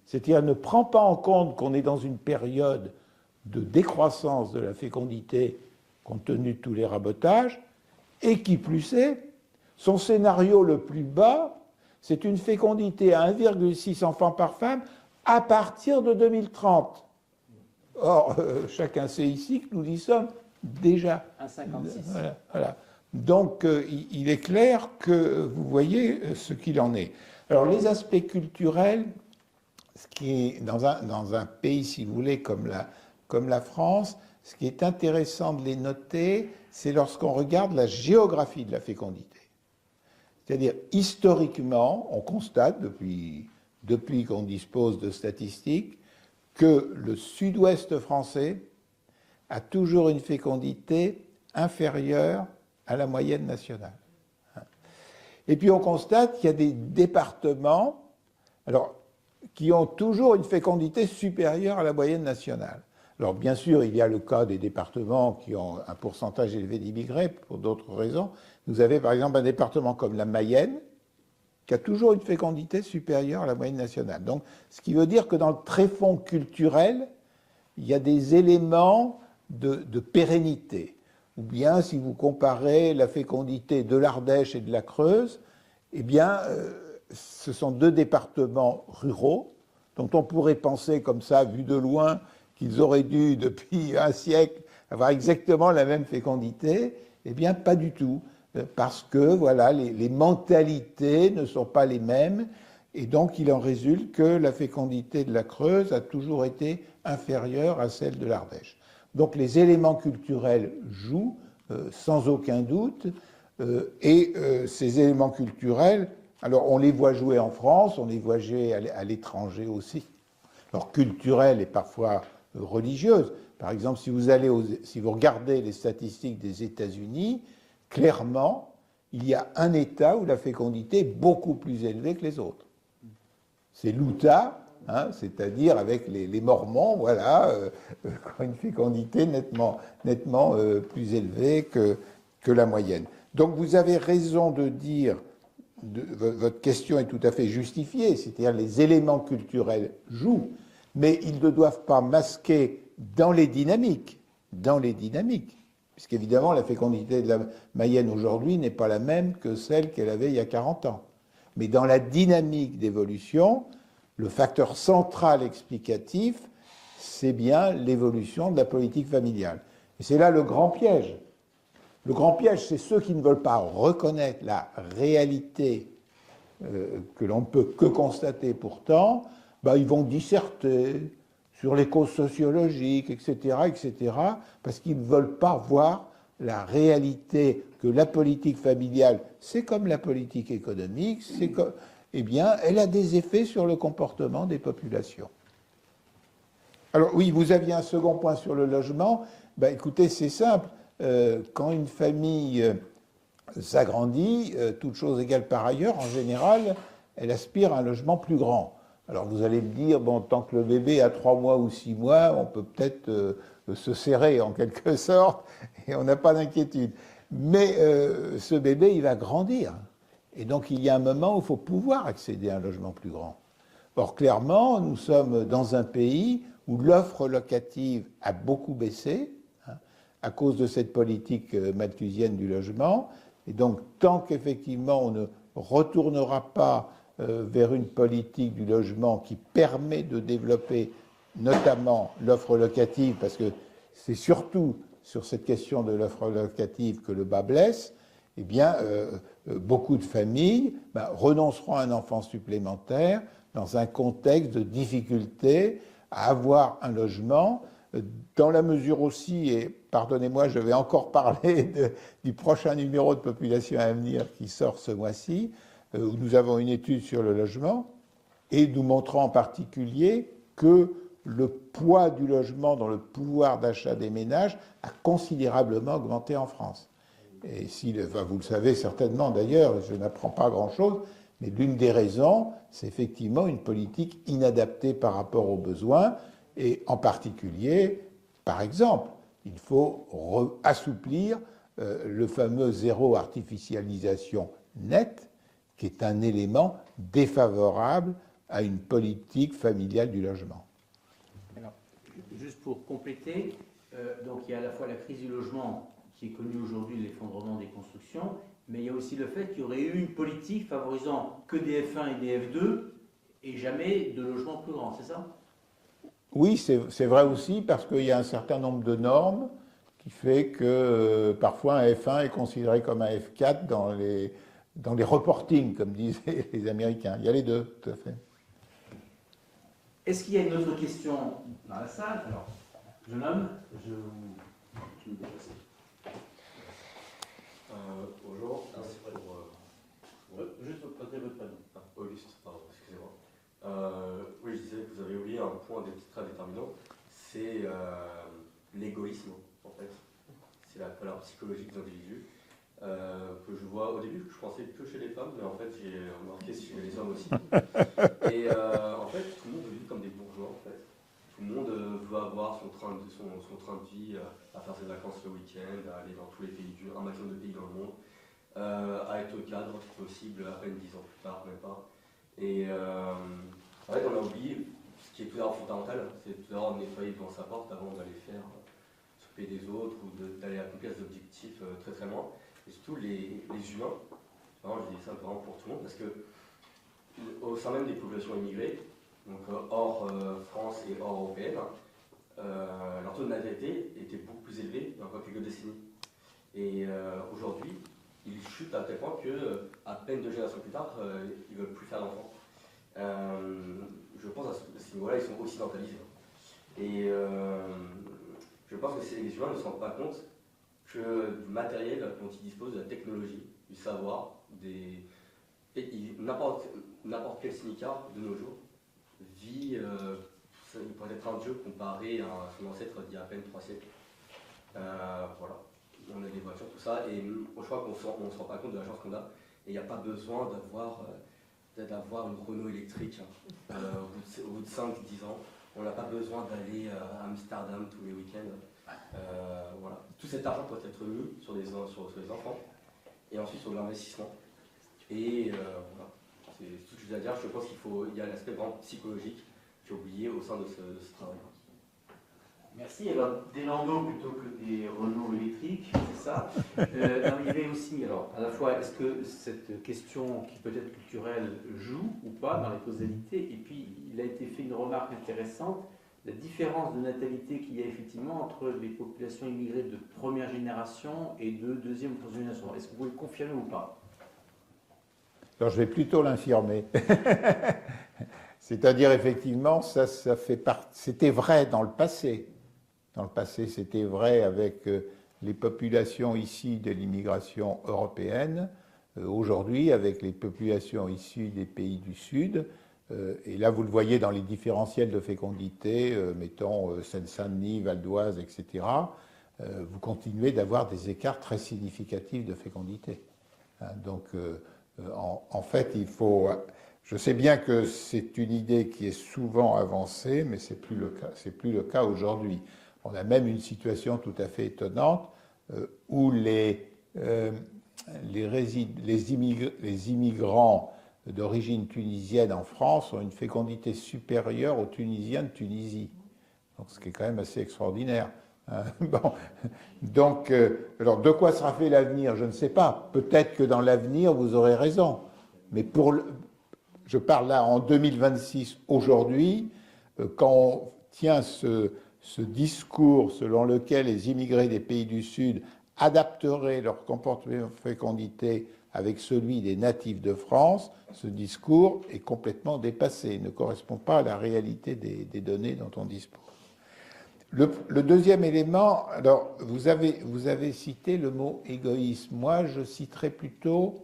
c'est-à-dire ne prend pas en compte qu'on est dans une période de décroissance de la fécondité compte tenu de tous les rabotages, et qui plus est, son scénario le plus bas, c'est une fécondité à 1,6 enfants par femme à partir de 2030. Or, chacun sait ici que nous y sommes déjà. À 56. Voilà. Donc, il est clair que vous voyez ce qu'il en est. Alors, les aspects culturels, ce qui est dans un pays, si vous voulez, comme la France, ce qui est intéressant de les noter, c'est lorsqu'on regarde la géographie de la fécondité. C'est-à-dire, historiquement, on constate, depuis qu'on dispose de statistiques, que le sud-ouest français a toujours une fécondité inférieure à la moyenne nationale. Et puis on constate qu'il y a des départements, alors qui ont toujours une fécondité supérieure à la moyenne nationale. Alors bien sûr, il y a le cas des départements qui ont un pourcentage élevé d'immigrés pour d'autres raisons. Vous avez par exemple un département comme la Mayenne qui a toujours une fécondité supérieure à la moyenne nationale. Donc, ce qui veut dire que dans le tréfonds culturel, il y a des éléments de pérennité. Ou bien, si vous comparez la fécondité de l'Ardèche et de la Creuse, eh bien, ce sont deux départements ruraux dont on pourrait penser comme ça, vu de loin, qu'ils auraient dû, depuis un siècle, avoir exactement la même fécondité. Eh bien, pas du tout. Parce que, voilà, les mentalités ne sont pas les mêmes. Et donc, il en résulte que la fécondité de la Creuse a toujours été inférieure à celle de l'Ardèche. Donc, les éléments culturels jouent, sans aucun doute. Et ces éléments culturels, alors on les voit jouer en France, on les voit jouer à l'étranger aussi. Alors culturelle et parfois religieuse. Par exemple, si vous regardez les statistiques des États-Unis, clairement, il y a un État où la fécondité est beaucoup plus élevée que les autres. C'est l'Utah, hein, c'est-à-dire avec les Mormons, voilà, une fécondité nettement plus élevée que la moyenne. Donc vous avez raison de dire, votre question est tout à fait justifiée, c'est-à-dire les éléments culturels jouent, mais ils ne doivent pas masquer dans les dynamiques, puisqu'évidemment la fécondité de la Mayenne aujourd'hui n'est pas la même que celle qu'elle avait il y a 40 ans. Mais dans la dynamique d'évolution, le facteur central explicatif, c'est bien l'évolution de la politique familiale. Et c'est là le grand piège. Le grand piège, c'est ceux qui ne veulent pas reconnaître la réalité que l'on ne peut que constater pourtant, ils vont disserter sur les causes sociologiques, etc., parce qu'ils ne veulent pas voir la réalité que la politique familiale, c'est comme la politique économique, eh bien, elle a des effets sur le comportement des populations. Alors oui, vous aviez un second point sur le logement. Écoutez, c'est simple. Quand une famille s'agrandit, toute chose égale par ailleurs, en général, elle aspire à un logement plus grand. Alors vous allez me dire, bon, tant que le bébé a 3 mois ou 6 mois, on peut peut-être se serrer en quelque sorte, et on n'a pas d'inquiétude. Mais ce bébé, il va grandir. Et donc il y a un moment où il faut pouvoir accéder à un logement plus grand. Or, clairement, nous sommes dans un pays où l'offre locative a beaucoup baissé, à cause de cette politique malthusienne du logement. Et donc, tant qu'effectivement on ne retournera pas vers une politique du logement qui permet de développer notamment l'offre locative, parce que c'est surtout sur cette question de l'offre locative que le bas blesse, eh bien, beaucoup de familles renonceront à un enfant supplémentaire dans un contexte de difficulté à avoir un logement, dans la mesure aussi, et pardonnez-moi, je vais encore parler du prochain numéro de Population à venir qui sort ce mois-ci, où nous avons une étude sur le logement, et nous montrons en particulier que le poids du logement dans le pouvoir d'achat des ménages a considérablement augmenté en France. Et vous le savez certainement d'ailleurs, je n'apprends pas grand-chose, mais l'une des raisons, c'est effectivement une politique inadaptée par rapport aux besoins, et en particulier, par exemple, il faut assouplir le fameux zéro artificialisation nette, qui est un élément défavorable à une politique familiale du logement. Alors, juste pour compléter, donc il y a à la fois la crise du logement qui est connue aujourd'hui, l'effondrement des constructions, mais il y a aussi le fait qu'il y aurait eu une politique favorisant que des F1 et des F2 et jamais de logements plus grands, c'est ça ? Oui, c'est vrai aussi, parce qu'il y a un certain nombre de normes qui fait que parfois un F1 est considéré comme un F4 dans les reportings, comme disaient les Américains. Il y a les deux, tout à fait. Est-ce qu'il y a une autre question dans la salle ? Alors, jeune homme, je me déplace. Bonjour, merci pour... Juste présenter votre panneau. Auguste, pardon, excusez-moi. Oui, je disais que vous avez oublié un point très déterminant, c'est l'égoïsme, en fait. C'est la valeur psychologique des individus, que je vois au début, que je pensais que chez les femmes, mais en fait, j'ai remarqué chez les hommes aussi. Et en fait, avoir son train de vie, à faire ses vacances le week-end, à aller dans tous les pays, un maximum de pays dans le monde, à être cadre si possible à peine 10 ans plus tard, même pas. Et en fait, on a oublié ce qui est tout d'abord fondamental, c'est tout d'abord nettoyer devant sa porte avant d'aller faire s'occuper des autres ou d'aller accomplir des objectifs très très loin. Et surtout les humains, alors, je dis ça vraiment pour tout le monde, parce que au sein même des populations immigrées, donc hors France et hors européenne, leur taux de natalité était beaucoup plus élevé il y a encore quelques décennies. Et aujourd'hui, il chute à tel point que, à peine 2 générations plus tard, ils ne veulent plus faire d'enfants. Je pense à ce niveau-là, ils sont occidentalisés. Et je pense que les humains ne se rendent pas compte que du matériel dont ils disposent, de la technologie, du savoir, n'importe quel cynicard de nos jours vit, il pourrait être un dieu comparé à son ancêtre d'il y a à peine 3 siècles. Voilà, on a des voitures, tout ça, et je crois qu'on ne se rend pas compte de la chance qu'on a, et il n'y a pas besoin d'avoir une Renault électrique au bout de 5-10 ans. On n'a pas besoin d'aller à Amsterdam tous les week-ends. Voilà. Tout cet argent peut être mis sur les enfants, et ensuite sur l'investissement. Et voilà, c'est tout ce que je veux dire. Je pense qu'il y a l'aspect vraiment psychologique qui est oublié au sein de ce travail. Merci. Alors, des Landau plutôt que des Renault électriques, c'est ça. Il y avait aussi, alors, à la fois, est-ce que cette question qui peut être culturelle joue ou pas dans les causalités? Et puis, il a été fait une remarque intéressante, la différence de natalité qu'il y a effectivement entre les populations immigrées de première génération et de deuxième ou troisième génération. Est-ce que vous pouvez le confirmer ou pas? Alors, je vais plutôt l'infirmer. C'est-à-dire, effectivement, c'était vrai dans le passé. Dans le passé, c'était vrai avec les populations issues de l'immigration européenne. Aujourd'hui, avec les populations issues des pays du Sud. Et là, vous le voyez dans les différentiels de fécondité, mettons Seine-Saint-Denis, Val d'Oise, etc. Vous continuez d'avoir des écarts très significatifs de fécondité. Donc, en fait, il faut... Je sais bien que c'est une idée qui est souvent avancée, mais ce n'est plus le cas. C'est plus le cas aujourd'hui. On a même une situation tout à fait étonnante où les immigrants d'origine tunisienne en France ont une fécondité supérieure aux Tunisiens de Tunisie. Donc, ce qui est quand même assez extraordinaire. Bon. Donc, alors de quoi sera fait l'avenir? Je ne sais pas. Peut-être que dans l'avenir, vous aurez raison. Mais je parle là en 2026, aujourd'hui, quand on tient ce discours selon lequel les immigrés des pays du Sud adapteraient leur comportement de fécondité avec celui des natifs de France, ce discours est complètement dépassé. Il ne correspond pas à la réalité des données dont on dispose. Le deuxième élément, alors vous avez cité le mot égoïsme. Moi, je citerai plutôt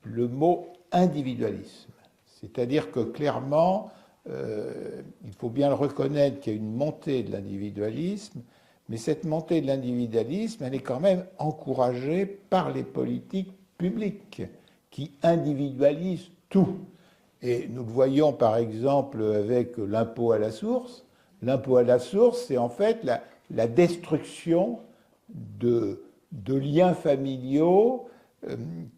le mot individualisme. C'est-à-dire que clairement, il faut bien le reconnaître qu'il y a une montée de l'individualisme, mais cette montée de l'individualisme, elle est quand même encouragée par les politiques publiques qui individualisent tout. Et nous le voyons par exemple avec l'impôt à la source. L'impôt à la source, c'est en fait la destruction de liens familiaux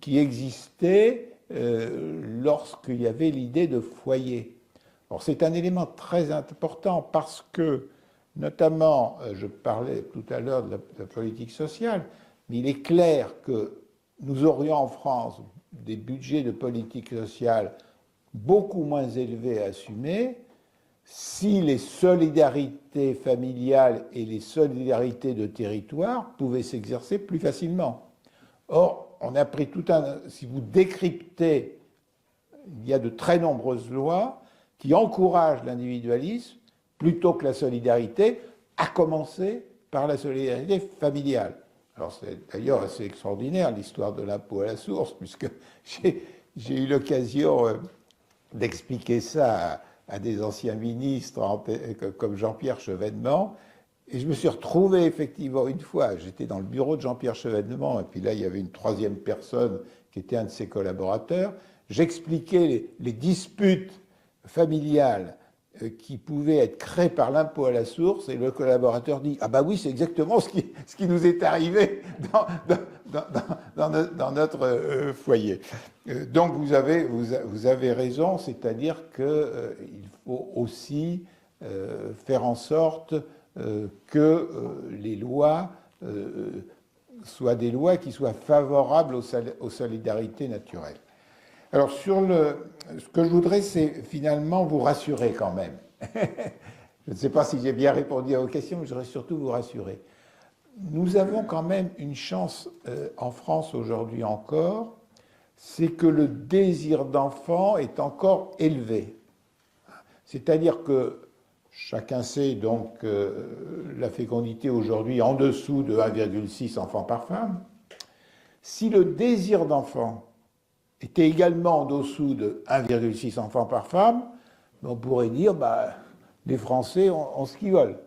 qui existaient lorsqu'il y avait l'idée de foyer. Alors c'est un élément très important parce que, notamment, je parlais tout à l'heure de la politique sociale, mais il est clair que nous aurions en France des budgets de politique sociale beaucoup moins élevés à assumer si les solidarités familiales et les solidarités de territoire pouvaient s'exercer plus facilement. Or, on a pris si vous décryptez, il y a de très nombreuses lois qui encouragent l'individualisme plutôt que la solidarité, à commencer par la solidarité familiale. Alors c'est d'ailleurs assez extraordinaire l'histoire de l'impôt à la source, puisque j'ai eu l'occasion d'expliquer ça à des anciens ministres comme Jean-Pierre Chevènement, et je me suis retrouvé effectivement une fois, j'étais dans le bureau de Jean-Pierre Chevènement, et puis là il y avait une troisième personne qui était un de ses collaborateurs, j'expliquais les disputes familiales qui pouvaient être créés par l'impôt à la source, et le collaborateur dit « Ah bah oui, c'est exactement ce qui nous est arrivé dans notre foyer ». Donc vous avez raison, c'est-à-dire qu'il faut aussi faire en sorte que les lois soient des lois qui soient favorables aux solidarités naturelles. Alors, ce que je voudrais, c'est finalement vous rassurer quand même. Je ne sais pas si j'ai bien répondu à vos questions, mais je voudrais surtout vous rassurer. Nous avons quand même une chance en France aujourd'hui encore, c'est que le désir d'enfant est encore élevé. C'est-à-dire que chacun sait donc la fécondité aujourd'hui en dessous de 1,6 enfants par femme. Si le désir d'enfant était également en dessous de 1,6 enfants par femme, on pourrait dire les Français ont ce qu'ils veulent.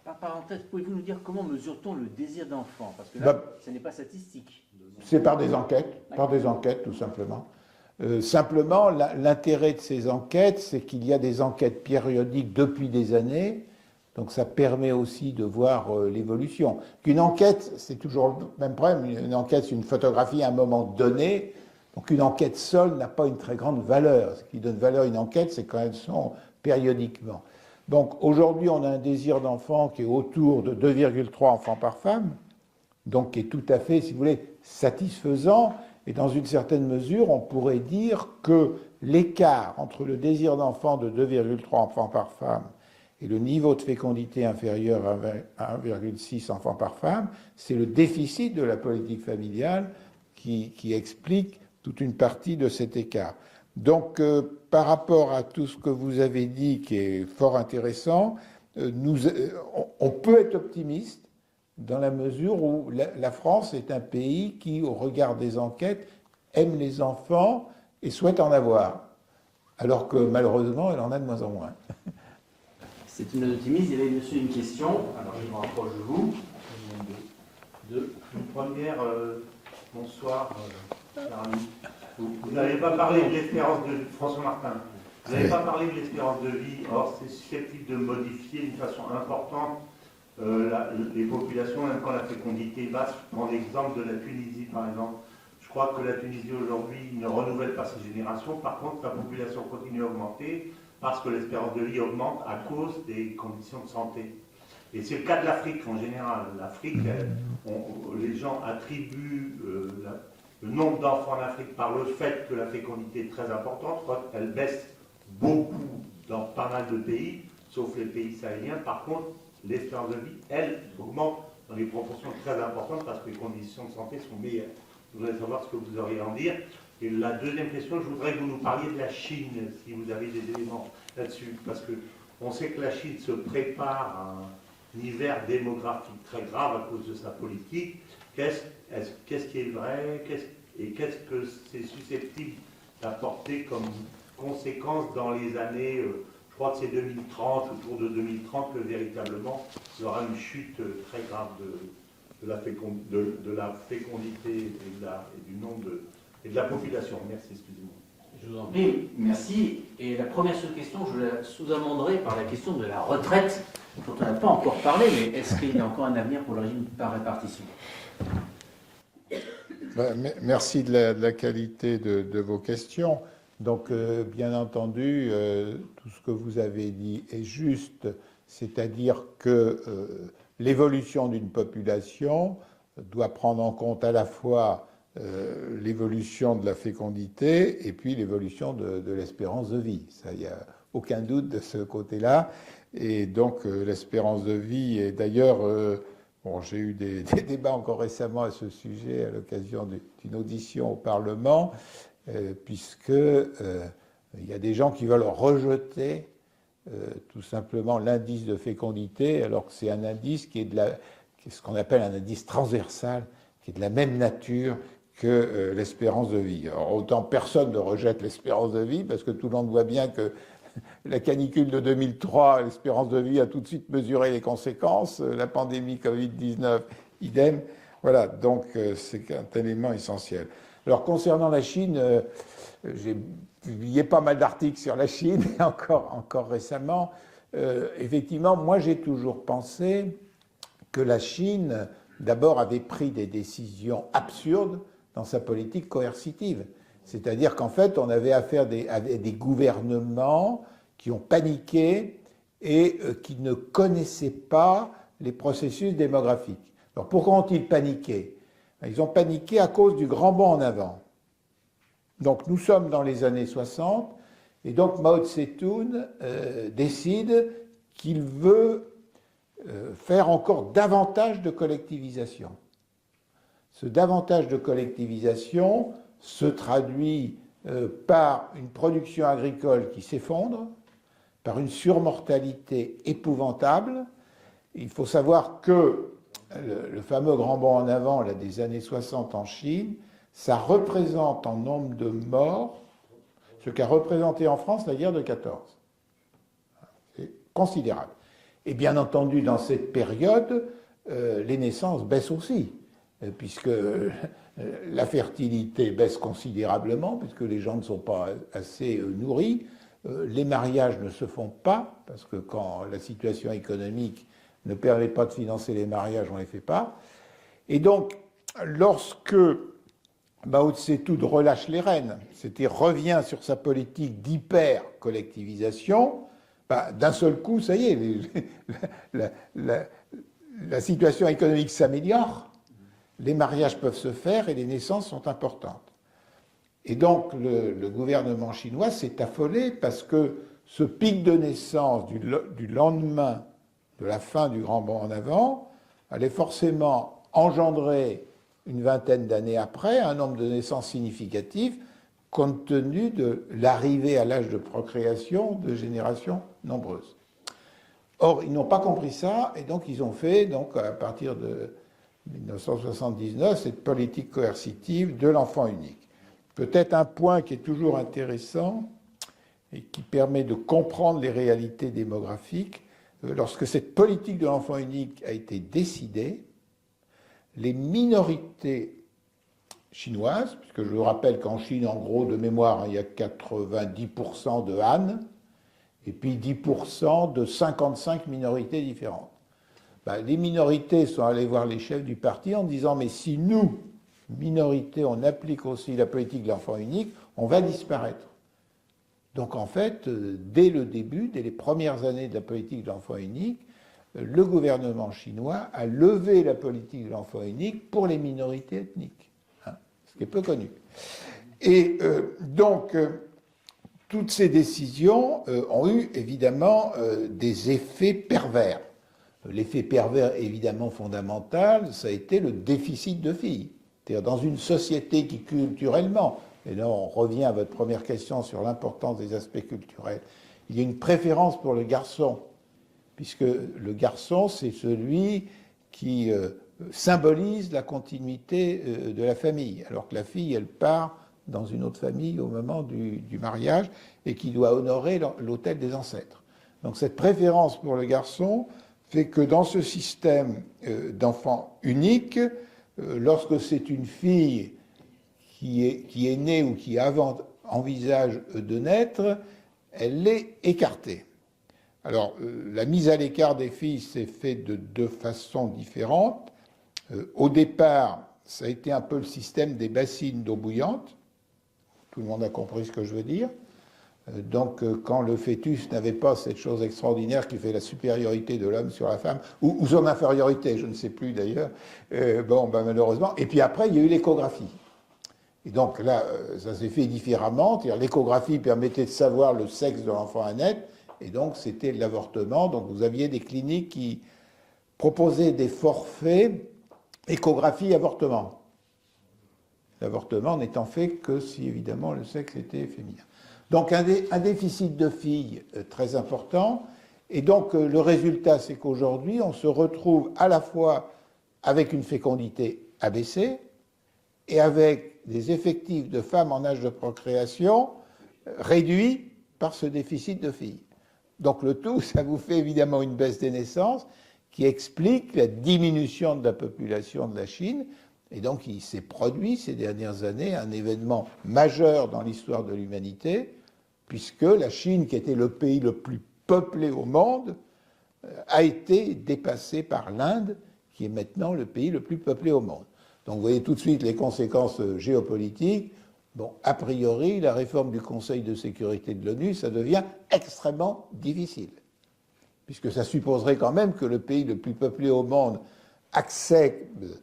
Par parenthèse, pouvez-vous nous dire comment mesure-t-on le désir d'enfant? Parce que là, ce n'est pas statistique. C'est par des enquêtes tout simplement. Simplement, l'intérêt de ces enquêtes, c'est qu'il y a des enquêtes périodiques depuis des années, donc ça permet aussi de voir l'évolution. Qu'une enquête, c'est toujours le même problème, une enquête, c'est une photographie à un moment donné, donc une enquête seule n'a pas une très grande valeur. Ce qui donne valeur à une enquête, c'est quand elles sont périodiquement. Donc aujourd'hui, on a un désir d'enfant qui est autour de 2,3 enfants par femme, donc qui est tout à fait, si vous voulez, satisfaisant. Et dans une certaine mesure, on pourrait dire que l'écart entre le désir d'enfant de 2,3 enfants par femme et le niveau de fécondité inférieur à 1,6 enfants par femme, c'est le déficit de la politique familiale qui explique toute une partie de cet écart. Donc, par rapport à tout ce que vous avez dit, qui est fort intéressant, on peut être optimiste dans la mesure où la France est un pays qui, au regard des enquêtes, aime les enfants et souhaite en avoir, alors que malheureusement, elle en a de moins en moins. C'est une note optimiste. Il y avait monsieur une question. Alors je me rapproche de vous. Une première, bonsoir, cher ami. Vous n'avez pas parlé de l'espérance de François Martin. Vous n'avez pas parlé de l'espérance de vie. Or, c'est susceptible de modifier d'une façon importante les populations, même quand la fécondité est basse. Je prends l'exemple de la Tunisie, par exemple. Je crois que la Tunisie aujourd'hui ne renouvelle pas ses générations. Par contre, la population continue à augmenter parce que l'espérance de vie augmente à cause des conditions de santé. Et c'est le cas de l'Afrique en général. L'Afrique, les gens attribuent le nombre d'enfants en Afrique par le fait que la fécondité est très importante. Je crois qu'elle baisse beaucoup dans pas mal de pays, sauf les pays sahéliens. Par contre, l'espérance de vie, elle, augmente dans des proportions très importantes parce que les conditions de santé sont meilleures. Je voudrais savoir ce que vous auriez à en dire. Et la deuxième question, je voudrais que vous nous parliez de la Chine, si vous avez des éléments là-dessus. Parce qu'on sait que la Chine se prépare à un hiver démographique très grave à cause de sa politique. Qu'est-ce qui est vrai et qu'est-ce que c'est susceptible d'apporter comme conséquence dans les années, je crois que c'est 2030, autour de 2030, que véritablement il y aura une chute très grave de la fécondité et du nombre et de la population. Merci, excusez-moi. Je vous en prie, merci. Et la première sous-question, je la sous-amenderai par la question de la retraite, dont on n'a pas encore parlé, mais est-ce qu'il y a encore un avenir pour le régime par répartition? Merci de la qualité de vos questions. Donc, bien entendu, tout ce que vous avez dit est juste, c'est-à-dire que l'évolution d'une population doit prendre en compte à la fois l'évolution de la fécondité et puis l'évolution de l'espérance de vie. Ça, il n'y a aucun doute de ce côté-là. Et donc, l'espérance de vie, et d'ailleurs, j'ai eu des débats encore récemment à ce sujet à l'occasion d'une audition au Parlement, puisque il y a des gens qui veulent rejeter tout simplement l'indice de fécondité, alors que c'est un indice qui est ce qu'on appelle un indice transversal, qui est de la même nature que l'espérance de vie. Alors, autant personne ne rejette l'espérance de vie, parce que tout le monde voit bien que la canicule de 2003, l'espérance de vie a tout de suite mesuré les conséquences, la pandémie Covid-19, idem. Voilà, donc c'est un élément essentiel. Alors concernant la Chine, j'ai publié pas mal d'articles sur la Chine, encore récemment. Effectivement, moi j'ai toujours pensé que la Chine, d'abord, avait pris des décisions absurdes dans sa politique coercitive. C'est-à-dire qu'en fait, on avait affaire à des gouvernements qui ont paniqué et qui ne connaissaient pas les processus démographiques. Alors pourquoi ont-ils paniqué? Ils ont paniqué à cause du grand bond en avant. Donc nous sommes dans les années 60, et donc Mao Tse-tung décide qu'il veut faire encore davantage de collectivisation. Ce davantage de collectivisation se traduit par une production agricole qui s'effondre, par une surmortalité épouvantable. Il faut savoir que le fameux grand bond en avant là, des années 60 en Chine, ça représente en nombre de morts ce qu'a représenté en France la guerre de 14. C'est considérable. Et bien entendu, dans cette période, les naissances baissent aussi, puisque la fertilité baisse considérablement, puisque les gens ne sont pas assez nourris. Les mariages ne se font pas, parce que quand la situation économique ne permet pas de financer les mariages, on ne les fait pas. Et donc, lorsque Mao Tse-tung relâche les rênes, c'est-à-dire revient sur sa politique d'hyper-collectivisation, d'un seul coup, ça y est, la situation économique s'améliore, les mariages peuvent se faire et les naissances sont importantes. Et donc le gouvernement chinois s'est affolé parce que ce pic de naissance du lendemain de la fin du grand bond en avant allait forcément engendrer une vingtaine d'années après un nombre de naissances significatif compte tenu de l'arrivée à l'âge de procréation de générations nombreuses. Or, ils n'ont pas compris ça et donc ils ont fait, donc, à partir de 1979, cette politique coercitive de l'enfant unique. Peut-être un point qui est toujours intéressant et qui permet de comprendre les réalités démographiques. Lorsque cette politique de l'enfant unique a été décidée, les minorités chinoises, puisque je vous rappelle qu'en Chine, en gros, de mémoire, il y a 90% de Han, et puis 10% de 55 minorités différentes. Les minorités sont allées voir les chefs du parti en disant « mais si nous, minorités, on applique aussi la politique de l'enfant unique, on va disparaître ». Donc en fait, dès le début, dès les premières années de la politique de l'enfant unique, le gouvernement chinois a levé la politique de l'enfant unique pour les minorités ethniques, ce qui est peu connu. Et donc, toutes ces décisions ont eu évidemment des effets pervers. L'effet pervers évidemment fondamental, ça a été le déficit de filles. C'est-à-dire dans une société qui culturellement, et là on revient à votre première question sur l'importance des aspects culturels, il y a une préférence pour le garçon, puisque le garçon c'est celui qui symbolise la continuité de la famille, alors que la fille elle part dans une autre famille au moment du mariage et qui doit honorer l'autel des ancêtres. Donc cette préférence pour le garçon fait que dans ce système d'enfant unique, lorsque c'est une fille qui est née ou qui envisage de naître, elle est écartée. Alors, la mise à l'écart des filles s'est faite de deux façons différentes. Au départ, ça a été un peu le système des bassines d'eau bouillante. Tout le monde a compris ce que je veux dire. Donc, quand le fœtus n'avait pas cette chose extraordinaire qui fait la supériorité de l'homme sur la femme, ou son infériorité, je ne sais plus d'ailleurs, malheureusement. Et puis après, il y a eu l'échographie. Et donc là, ça s'est fait différemment. C'est-à-dire l'échographie permettait de savoir le sexe de l'enfant à naître, et donc c'était l'avortement. Donc vous aviez des cliniques qui proposaient des forfaits échographie-avortement. L'avortement n'étant fait que si, évidemment, le sexe était féminin. Donc un déficit de filles très important. Et donc le résultat, c'est qu'aujourd'hui, on se retrouve à la fois avec une fécondité abaissée et avec des effectifs de femmes en âge de procréation réduits par ce déficit de filles. Donc le tout, ça vous fait évidemment une baisse des naissances qui explique la diminution de la population de la Chine Et donc il s'est produit ces dernières années un événement majeur dans l'histoire de l'humanité, puisque la Chine, qui était le pays le plus peuplé au monde, a été dépassée par l'Inde, qui est maintenant le pays le plus peuplé au monde. Donc vous voyez tout de suite les conséquences géopolitiques. Bon, a priori, la réforme du Conseil de sécurité de l'ONU, ça devient extrêmement difficile, puisque ça supposerait quand même que le pays le plus peuplé au monde accède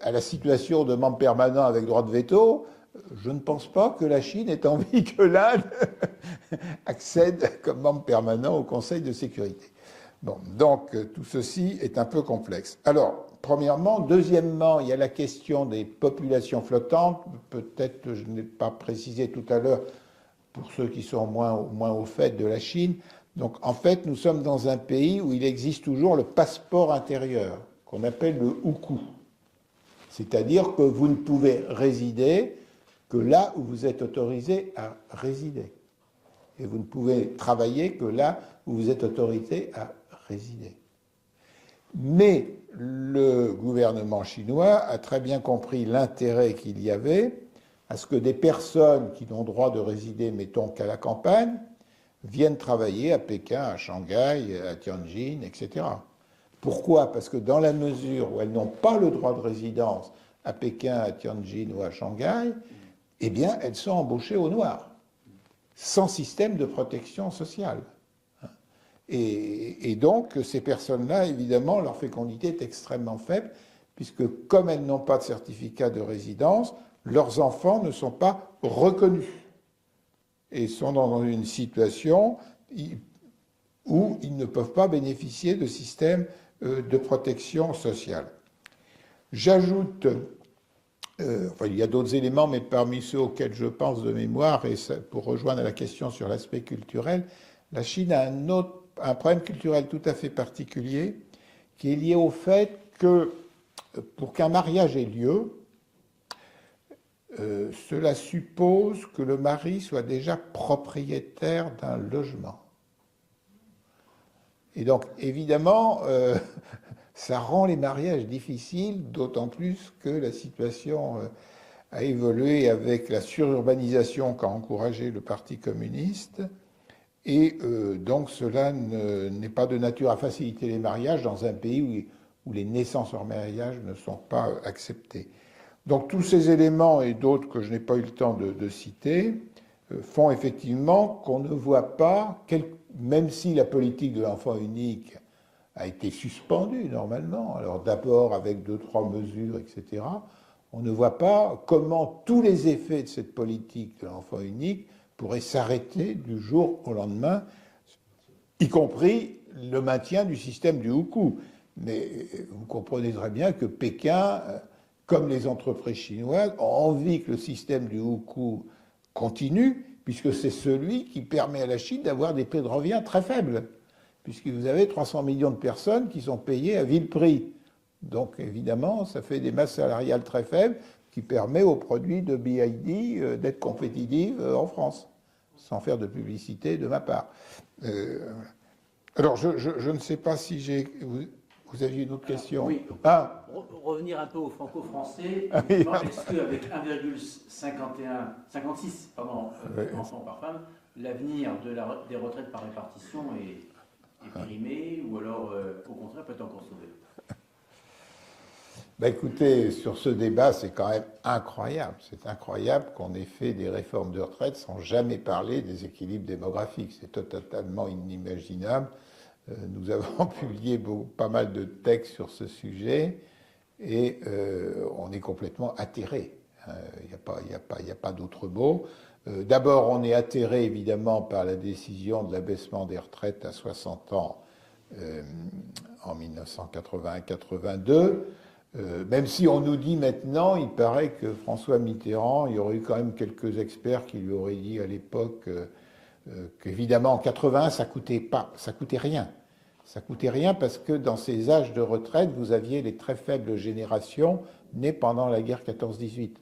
à la situation de membre permanent avec droit de veto. Je ne pense pas que la Chine ait envie que l'Inde accède comme membre permanent au Conseil de sécurité. Bon, donc tout ceci est un peu complexe. Alors, premièrement. Deuxièmement, il y a la question des populations flottantes. Peut-être que je n'ai pas précisé tout à l'heure pour ceux qui sont moins au fait de la Chine. Donc, en fait, nous sommes dans un pays où il existe toujours le passeport intérieur, qu'on appelle le hukou. C'est-à-dire que vous ne pouvez résider que là où vous êtes autorisé à résider. Et vous ne pouvez travailler que là où vous êtes autorisé à résider. Mais le gouvernement chinois a très bien compris l'intérêt qu'il y avait à ce que des personnes qui n'ont droit de résider, mettons, qu'à la campagne, viennent travailler à Pékin, à Shanghai, à Tianjin, etc. Pourquoi? Parce que dans la mesure où elles n'ont pas le droit de résidence à Pékin, à Tianjin ou à Shanghai, eh bien, elles sont embauchées au noir, sans système de protection sociale. Et donc, ces personnes-là, évidemment, leur fécondité est extrêmement faible, puisque comme elles n'ont pas de certificat de résidence, leurs enfants ne sont pas reconnus et sont dans une situation où ils ne peuvent pas bénéficier de système de protection sociale. J'ajoute, il y a d'autres éléments, mais parmi ceux auxquels je pense de mémoire, et pour rejoindre la question sur l'aspect culturel, la Chine a un problème culturel tout à fait particulier qui est lié au fait que pour qu'un mariage ait lieu, cela suppose que le mari soit déjà propriétaire d'un logement. Et donc, évidemment, ça rend les mariages difficiles, d'autant plus que la situation a évolué avec la sururbanisation qu'a encouragé le Parti communiste. Et donc cela n'est pas de nature à faciliter les mariages dans un pays où les naissances hors mariage ne sont pas acceptées. Donc tous ces éléments et d'autres que je n'ai pas eu le temps de citer font effectivement qu'on ne voit pas, même si la politique de l'enfant unique a été suspendue normalement, alors d'abord avec 2-3 mesures, etc., on ne voit pas comment tous les effets de cette politique de l'enfant unique pourrait s'arrêter du jour au lendemain, y compris le maintien du système du hukou. Mais vous comprenez très bien que Pékin, comme les entreprises chinoises, ont envie que le système du hukou continue, puisque c'est celui qui permet à la Chine d'avoir des prix de revient très faibles, puisque vous avez 300 millions de personnes qui sont payées à vil prix. Donc évidemment, ça fait des masses salariales très faibles, qui permet aux produits de BID d'être compétitifs en France, sans faire de publicité de ma part. Alors, je ne sais pas si vous aviez une autre question. Oui. Ah. Revenir un peu au franco-français. Ah, oui. Est-ce qu'avec 1,56 enfants par femme, l'avenir des retraites par répartition est périmé, ou alors, au contraire, peut être encore sauvé? Écoutez, sur ce débat, c'est quand même incroyable. C'est incroyable qu'on ait fait des réformes de retraite sans jamais parler des équilibres démographiques. C'est totalement inimaginable. Nous avons publié pas mal de textes sur ce sujet et on est complètement atterré. Il n'y a pas d'autre mot. D'abord, on est atterré évidemment par la décision de l'abaissement des retraites à 60 ans en 1981-82. Même si on nous dit maintenant, il paraît que François Mitterrand, il y aurait eu quand même quelques experts qui lui auraient dit à l'époque qu'évidemment en 81, ça coûtait rien. Ça coûtait rien parce que dans ces âges de retraite, vous aviez les très faibles générations nées pendant la guerre 14-18.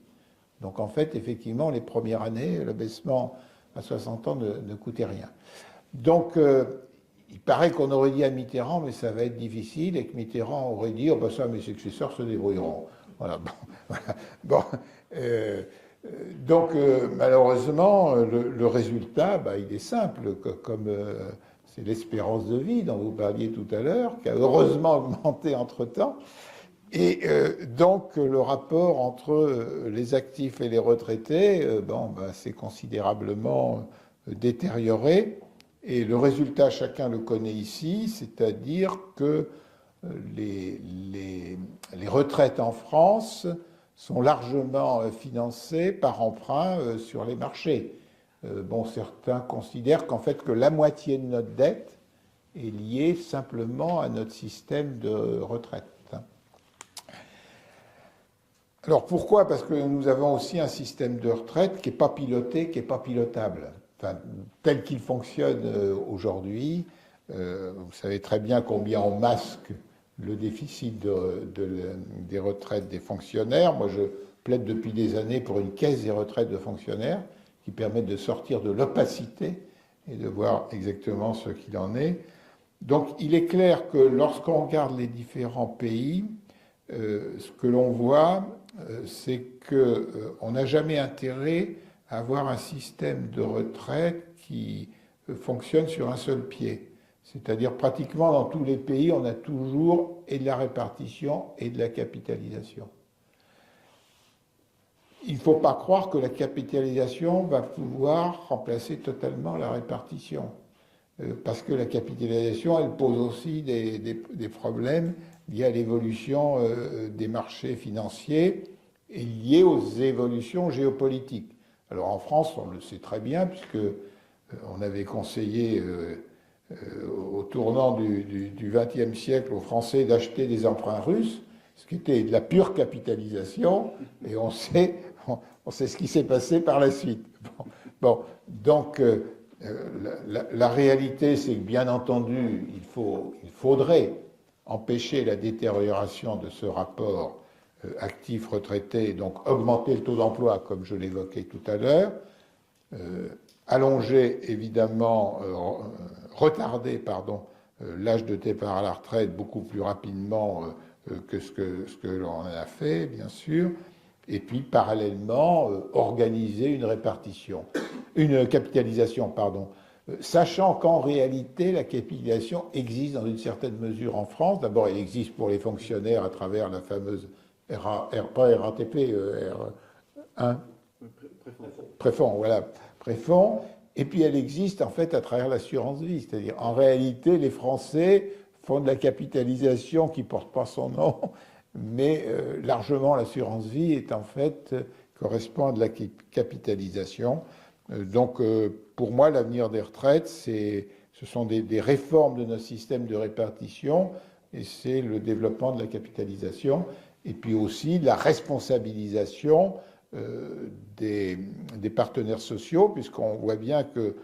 Donc en fait, effectivement, les premières années, l'abaissement à 60 ans ne coûtait rien. Donc il paraît qu'on aurait dit à Mitterrand, mais ça va être difficile, et que Mitterrand aurait dit, oh ben ça, mes successeurs se débrouilleront. Voilà, bon, voilà. Bon, donc, malheureusement, le résultat, il est simple, comme c'est l'espérance de vie dont vous parliez tout à l'heure, qui a heureusement augmenté entre-temps. Et donc, le rapport entre les actifs et les retraités, s'est considérablement détérioré. Et le résultat, chacun le connaît ici, c'est-à-dire que les retraites en France sont largement financées par emprunt sur les marchés. Certains considèrent qu'en fait que la moitié de notre dette est liée simplement à notre système de retraite. Alors pourquoi ? Parce que nous avons aussi un système de retraite qui n'est pas piloté, qui n'est pas pilotable. Enfin, tel qu'il fonctionne aujourd'hui, vous savez très bien combien on masque le déficit des retraites des fonctionnaires. Moi, je plaide depuis des années pour une caisse des retraites de fonctionnaires qui permette de sortir de l'opacité et de voir exactement ce qu'il en est. Donc, il est clair que lorsqu'on regarde les différents pays, ce que l'on voit, c'est qu'on n'a jamais intérêt à avoir un système de retraite qui fonctionne sur un seul pied. C'est-à-dire pratiquement dans tous les pays, on a toujours et de la répartition et de la capitalisation. Il ne faut pas croire que la capitalisation va pouvoir remplacer totalement la répartition. Parce que la capitalisation, elle pose aussi des problèmes liés à l'évolution des marchés financiers et liés aux évolutions géopolitiques. Alors en France, on le sait très bien, puisque on avait conseillé au tournant du XXe siècle aux Français d'acheter des emprunts russes, ce qui était de la pure capitalisation, et on sait ce qui s'est passé par la suite. Donc la réalité, c'est que bien entendu, il faudrait empêcher la détérioration de ce rapport actif-retraité, donc augmenter le taux d'emploi, comme je l'évoquais tout à l'heure, allonger évidemment, retarder l'âge de départ à la retraite beaucoup plus rapidement que ce que l'on a fait, bien sûr, et puis parallèlement organiser une capitalisation, sachant qu'en réalité la capitalisation existe dans une certaine mesure en France. D'abord, elle existe pour les fonctionnaires à travers la fameuse pas RATP, R1, préfonds, et puis elle existe en fait à travers l'assurance vie, c'est-à-dire en réalité les Français font de la capitalisation qui ne porte pas son nom, mais largement l'assurance vie est en fait correspond à de la capitalisation. Donc pour moi l'avenir des retraites ce sont des réformes de notre système de répartition et c'est le développement de la capitalisation et puis aussi la responsabilisation des partenaires sociaux, puisqu'on voit bien que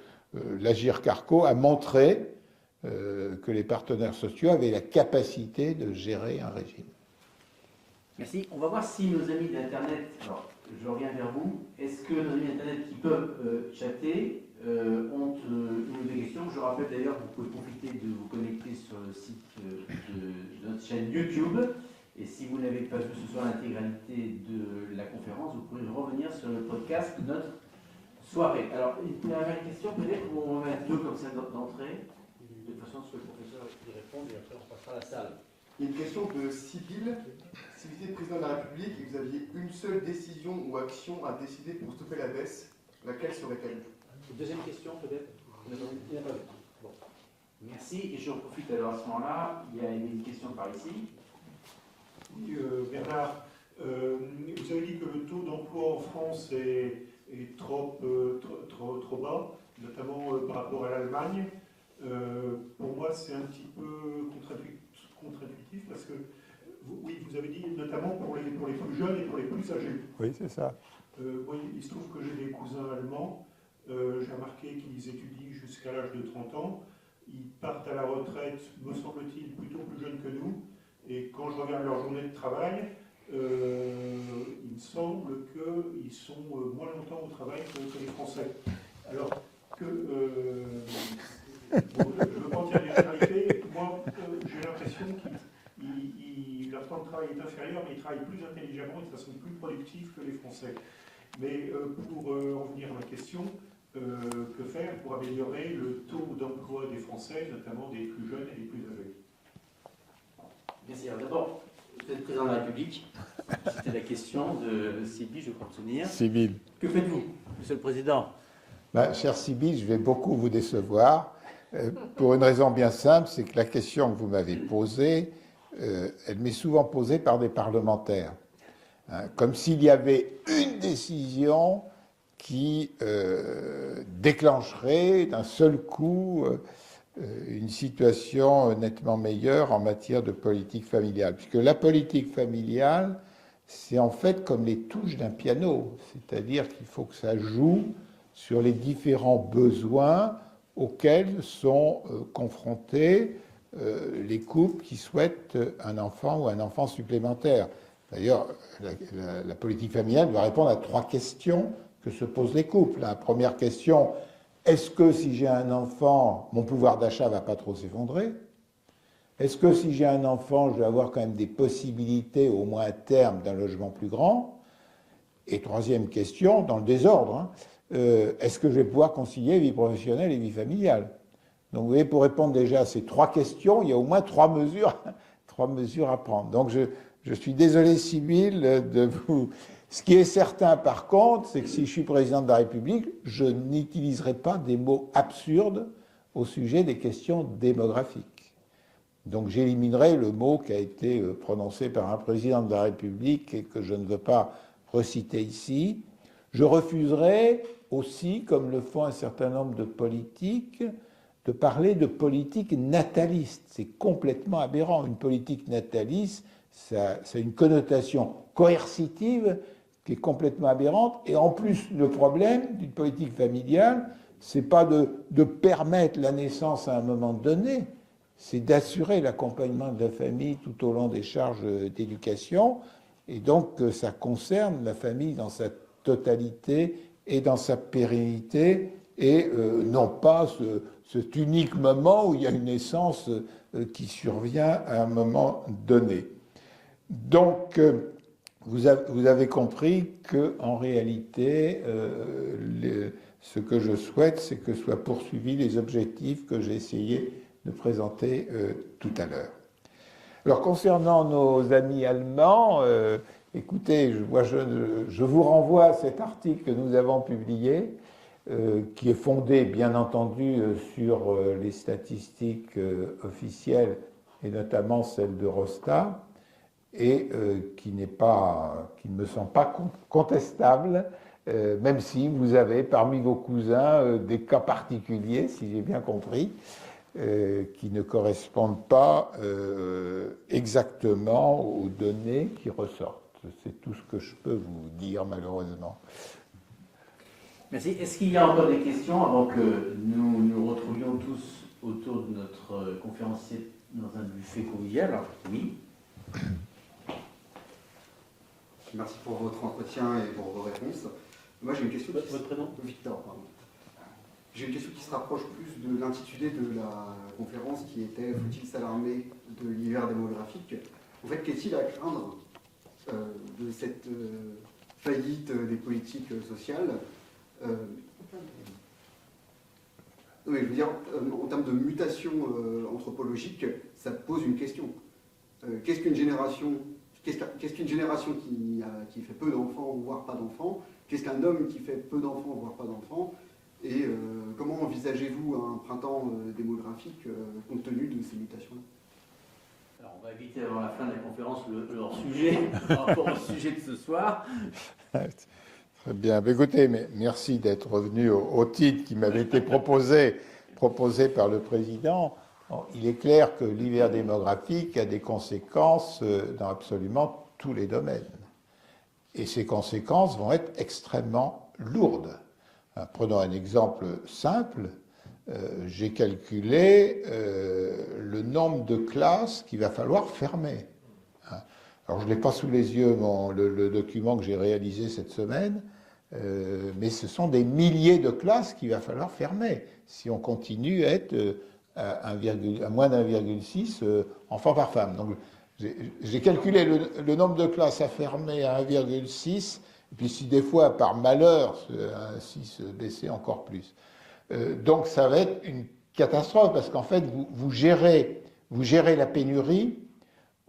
l'Agirc-Arrco a montré que les partenaires sociaux avaient la capacité de gérer un régime. Merci. On va voir si nos amis d'Internet, alors je reviens vers vous, est-ce que nos amis d'Internet qui peuvent chatter ont une ou deux questions. Je rappelle d'ailleurs que vous pouvez profiter de vous connecter sur le site de notre chaîne YouTube. Et si vous n'avez pas vu ce soir l'intégralité de la conférence, vous pourrez revenir sur le podcast de notre soirée. Alors, une première question, peut-être, on va mettre deux comme ça d'entrée. De toute façon, ce que le professeur y répond, et après on passera à la salle. Il y a une question de Sibylle. Si vous étiez président de la République et que vous aviez une seule décision ou action à décider pour stopper la baisse, laquelle serait-elle ? Deuxième question, peut-être. Il n'a pas vu. Bon. Merci. Et je profite alors à ce moment-là. Il y a une question par ici. Oui, Bernard, vous avez dit que le taux d'emploi en France est trop bas, notamment par rapport à l'Allemagne. Pour moi, c'est un petit peu contre-intuitif parce que, vous avez dit notamment pour les plus jeunes et pour les plus âgés. Oui, c'est ça. Oui, il se trouve que j'ai des cousins allemands. J'ai remarqué qu'ils étudient jusqu'à l'âge de 30 ans. Ils partent à la retraite, me semble-t-il, plutôt plus jeunes que nous. Et quand je regarde leur journée de travail, il me semble qu'ils sont moins longtemps au travail que les Français. Alors que, je ne veux pas dire des généralités, moi j'ai l'impression que leur temps de travail est inférieur l'extérieur, mais ils travaillent plus intelligemment et de façon plus productive que les Français. Mais pour en venir à ma question, que faire pour améliorer le taux d'emploi des Français, notamment des plus jeunes et des plus âgés? Merci. Alors d'abord, vous êtes président de la République. C'était la question de Sylvie, je crois me souvenir. Sibylle. Que faites-vous, Monsieur le Président? Chère Sibylle, je vais beaucoup vous décevoir, pour une raison bien simple, c'est que la question que vous m'avez posée, elle m'est souvent posée par des parlementaires. Comme s'il y avait une décision qui déclencherait d'un seul coup une situation nettement meilleure en matière de politique familiale. Puisque la politique familiale, c'est en fait comme les touches d'un piano, c'est-à-dire qu'il faut que ça joue sur les différents besoins auxquels sont confrontés les couples qui souhaitent un enfant ou un enfant supplémentaire. D'ailleurs, la politique familiale doit répondre à 3 questions que se posent les couples. La première question, est-ce que si j'ai un enfant, mon pouvoir d'achat ne va pas trop s'effondrer? Est-ce que si j'ai un enfant, je vais avoir quand même des possibilités, au moins à terme, d'un logement plus grand? Et troisième question, dans le désordre, est-ce que je vais pouvoir concilier vie professionnelle et vie familiale? Donc vous voyez, pour répondre déjà à ces 3 questions, il y a au moins 3 mesures, 3 mesures à prendre. Donc je suis désolé, Sibylle, de vous... Ce qui est certain, par contre, c'est que si je suis président de la République, je n'utiliserai pas des mots absurdes au sujet des questions démographiques. Donc j'éliminerai le mot qui a été prononcé par un président de la République et que je ne veux pas reciter ici. Je refuserai aussi, comme le font un certain nombre de politiques, de parler de politique nataliste. C'est complètement aberrant. Une politique nataliste, ça a une connotation coercitive qui est complètement aberrante. Et en plus, le problème d'une politique familiale, c'est pas de permettre la naissance à un moment donné, c'est d'assurer l'accompagnement de la famille tout au long des charges d'éducation. Et donc, ça concerne la famille dans sa totalité et dans sa pérennité, et non pas cet unique moment où il y a une naissance qui survient à un moment donné. Donc, vous avez compris qu'en réalité, ce que je souhaite, c'est que soient poursuivis les objectifs que j'ai essayé de présenter tout à l'heure. Alors, concernant nos amis allemands, écoutez, je vous renvoie à cet article que nous avons publié, qui est fondé, bien entendu, sur les statistiques officielles, et notamment celles d'Eurostat, et qui ne me semble pas contestable, même si vous avez parmi vos cousins des cas particuliers, si j'ai bien compris, qui ne correspondent pas exactement aux données qui ressortent. C'est tout ce que je peux vous dire, malheureusement. Merci. Est-ce qu'il y a encore des questions avant que nous nous retrouvions tous autour de notre conférencier dans un buffet convivial? Oui. Merci pour votre entretien et pour vos réponses. Moi, j'ai une question. Votre prénom? Victor, pardon. J'ai une question qui se rapproche plus de l'intitulé de la conférence qui était « Faut-il s'alarmer de l'hiver démographique ?» En fait, qu'est-il à craindre de cette faillite des politiques sociales? Oui, je veux dire, en termes de mutation anthropologique, ça pose une question. Qu'est-ce qu'une génération qui fait peu d'enfants, voire pas d'enfants? Qu'est-ce qu'un homme qui fait peu d'enfants, voire pas d'enfants? Et comment envisagez-vous un printemps démographique compte tenu de ces mutations-là? Alors, on va éviter avant la fin de la conférence leur sujet par rapport au sujet de ce soir. Très bien. Écoutez, merci d'être revenu au titre qui m'avait été proposé par le président. Bon, il est clair que l'hiver démographique a des conséquences dans absolument tous les domaines. Et ces conséquences vont être extrêmement lourdes. Prenons un exemple simple. J'ai calculé le nombre de classes qu'il va falloir fermer. Alors, je ne l'ai pas sous les yeux, le document que j'ai réalisé cette semaine, mais ce sont des milliers de classes qu'il va falloir fermer si on continue à être à moins d'1,6 enfants par femme. Donc, J'ai calculé le nombre de classes à fermer à 1,6, et puis si des fois, par malheur, à 6 baisser encore plus. Donc ça va être une catastrophe, parce qu'en fait, vous gérez la pénurie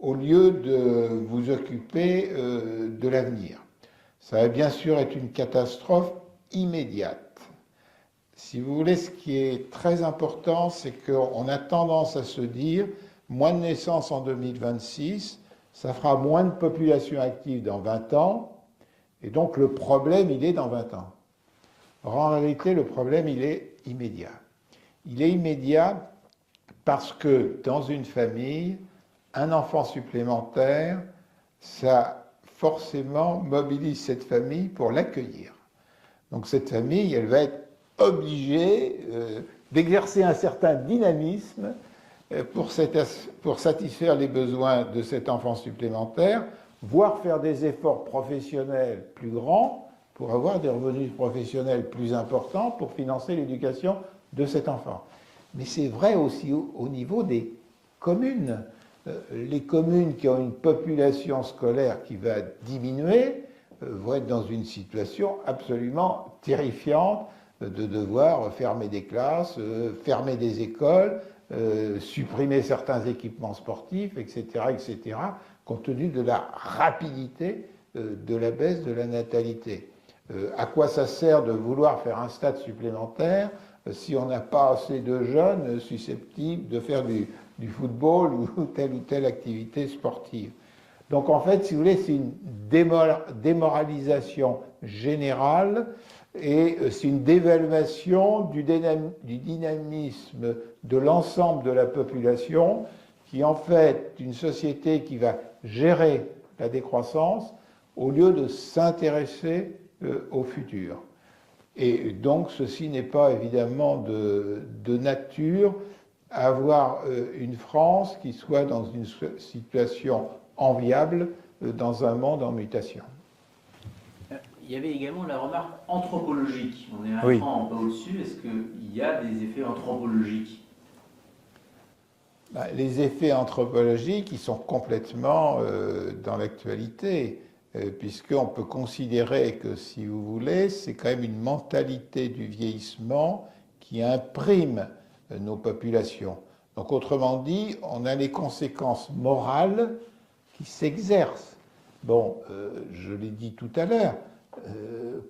au lieu de vous occuper de l'avenir. Ça va bien sûr être une catastrophe immédiate. Si vous voulez, ce qui est très important, c'est qu'on a tendance à se dire, moins de naissances en 2026, ça fera moins de population active dans 20 ans, et donc le problème, il est dans 20 ans. Or, en réalité, le problème, il est immédiat. Il est immédiat parce que dans une famille, un enfant supplémentaire, ça forcément mobilise cette famille pour l'accueillir. Donc cette famille, elle va être obligée d'exercer un certain dynamisme pour satisfaire les besoins de cet enfant supplémentaire, voire faire des efforts professionnels plus grands pour avoir des revenus professionnels plus importants pour financer l'éducation de cet enfant. Mais c'est vrai aussi au niveau des communes. Les communes qui ont une population scolaire qui va diminuer vont être dans une situation absolument terrifiante de devoir fermer des classes, fermer des écoles, supprimer certains équipements sportifs, etc., etc., compte tenu de la rapidité de la baisse de la natalité. À quoi ça sert de vouloir faire un stade supplémentaire si on n'a pas assez de jeunes susceptibles de faire du football ou telle activité sportive? Donc en fait, si vous voulez, c'est une démoralisation générale et c'est une dévaluation du dynamisme de l'ensemble de la population qui en fait une société qui va gérer la décroissance au lieu de s'intéresser au futur. Et donc ceci n'est pas évidemment de nature à avoir une France qui soit dans une situation enviable dans un monde en mutation. Il y avait également la remarque anthropologique. On est un Oui. cran en bas au-dessus. Est-ce qu'il y a des effets anthropologiques? Les effets anthropologiques, ils sont complètement dans l'actualité, puisqu'on peut considérer que, si vous voulez, c'est quand même une mentalité du vieillissement qui imprime nos populations. Donc, autrement dit, on a les conséquences morales qui s'exercent. Bon, je l'ai dit tout à l'heure,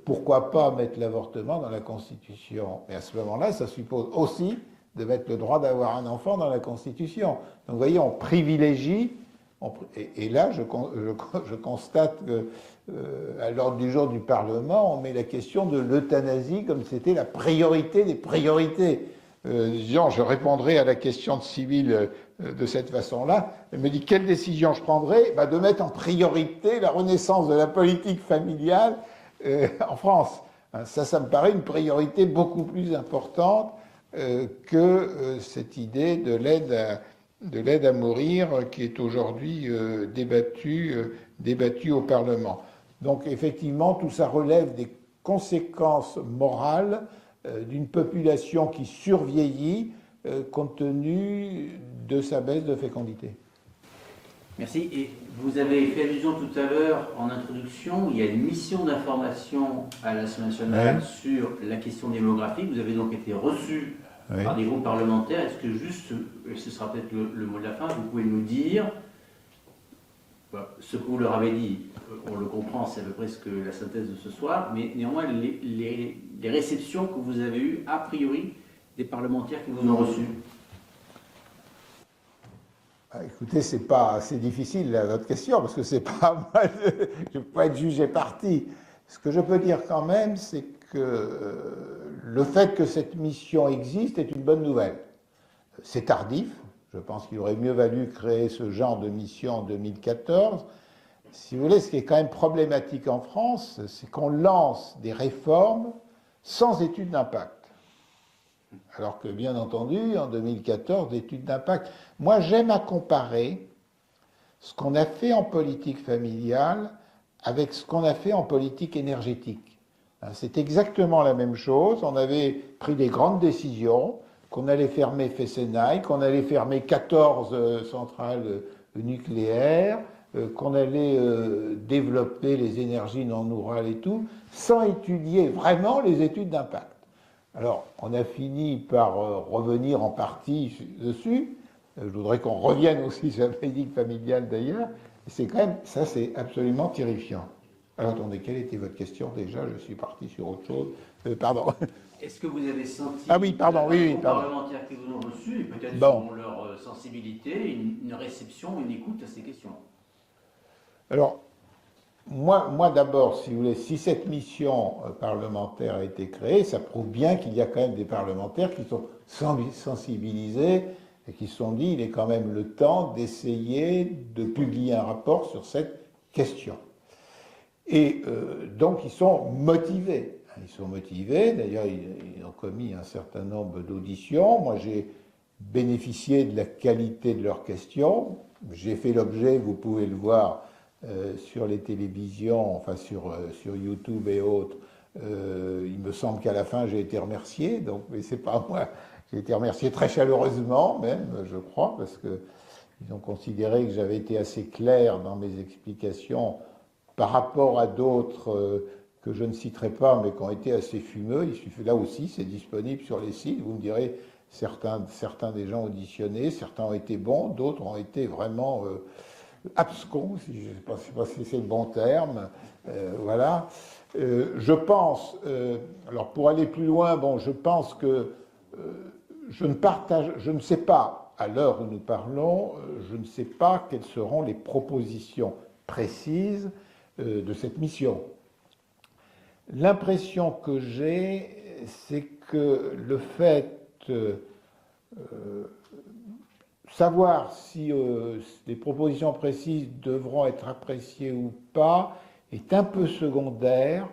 pourquoi pas mettre l'avortement dans la Constitution? Mais à ce moment-là, ça suppose aussi de mettre le droit d'avoir un enfant dans la Constitution. Donc, vous voyez, on privilégie, et là, je constate qu'à l'ordre du jour du Parlement, on met la question de l'euthanasie comme c'était la priorité des priorités. Je répondrai à la question de Sybille de cette façon-là. Elle me dit, quelle décision je prendrai? De mettre en priorité la renaissance de la politique familiale en France. Ça me paraît une priorité beaucoup plus importante que cette idée de l'aide à mourir qui est aujourd'hui débattue au Parlement. Donc effectivement, tout ça relève des conséquences morales d'une population qui survieillit compte tenu de sa baisse de fécondité. Merci. Et vous avez fait allusion tout à l'heure en introduction, il y a une mission d'information à l'Assemblée nationale sur la question démographique. Vous avez donc été reçu par des groupes parlementaires. Est-ce que juste, et ce sera peut-être le mot de la fin, vous pouvez nous dire ce que vous leur avez dit, on le comprend, c'est à peu près la synthèse de ce soir, mais néanmoins les réceptions que vous avez eues a priori des parlementaires qui vous ont reçus. Écoutez, c'est difficile votre question, parce que c'est pas moi, je ne peux pas être jugé parti. Ce que je peux dire quand même, c'est que le fait que cette mission existe est une bonne nouvelle. C'est tardif, je pense qu'il aurait mieux valu créer ce genre de mission en 2014. Si vous voulez, ce qui est quand même problématique en France, c'est qu'on lance des réformes sans étude d'impact. Alors que, bien entendu, en 2014, l'étude d'impact... Moi, j'aime à comparer ce qu'on a fait en politique familiale avec ce qu'on a fait en politique énergétique. C'est exactement la même chose. On avait pris des grandes décisions, qu'on allait fermer Fessenheim, qu'on allait fermer 14 centrales nucléaire, qu'on allait développer les énergies non nourales et tout, sans étudier vraiment les études d'impact. Alors, on a fini par revenir en partie dessus. Je voudrais qu'on revienne aussi sur la politique familiale d'ailleurs. C'est quand même, ça c'est absolument terrifiant. Alors attendez, quelle était votre question déjà? Je suis parti sur autre chose. Pardon. Est-ce que vous avez senti Ah oui, pardon, oui, pardon. parlementaires qui vous ont reçu, et peut-être Bon. selon leur sensibilité, une réception, une écoute à ces questions? Alors, moi d'abord, si vous voulez, si cette mission parlementaire a été créée, ça prouve bien qu'il y a quand même des parlementaires qui sont sensibilisés et qui se sont dit il est quand même le temps d'essayer de publier un rapport sur cette question. Et donc ils sont motivés. Ils sont motivés, d'ailleurs ils ont commis un certain nombre d'auditions. Moi j'ai bénéficié de la qualité de leurs questions. J'ai fait l'objet, vous pouvez le voir, sur les télévisions, enfin sur YouTube et autres. Il me semble qu'à la fin j'ai été remercié, donc, mais c'est pas moi. J'ai été remercié très chaleureusement même, je crois, parce qu'ils ont considéré que j'avais été assez clair dans mes explications par rapport à d'autres que je ne citerai pas, mais qui ont été assez fumeux. Il suffit, là aussi, c'est disponible sur les sites. Vous me direz, certains des gens auditionnés, certains ont été bons, d'autres ont été vraiment abscons, je ne sais pas si c'est le bon terme. Voilà. Je pense, alors pour aller plus loin, bon, je pense que je ne sais pas, à l'heure où nous parlons, je ne sais pas quelles seront les propositions précises de cette mission. L'impression que j'ai, c'est que le fait savoir si les propositions précises devront être appréciées ou pas est un peu secondaire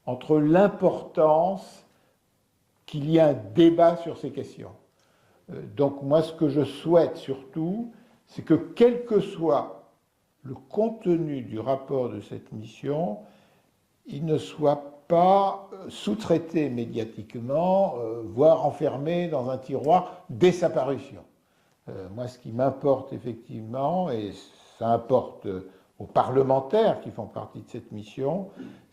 entre l'importance qu'il y ait un débat sur ces questions. Donc moi, ce que je souhaite surtout, c'est que quel que soit le contenu du rapport de cette mission, il ne soit pas sous-traité médiatiquement, voire enfermé dans un tiroir dès sa parution. Moi, ce qui m'importe effectivement, et ça importe aux parlementaires qui font partie de cette mission,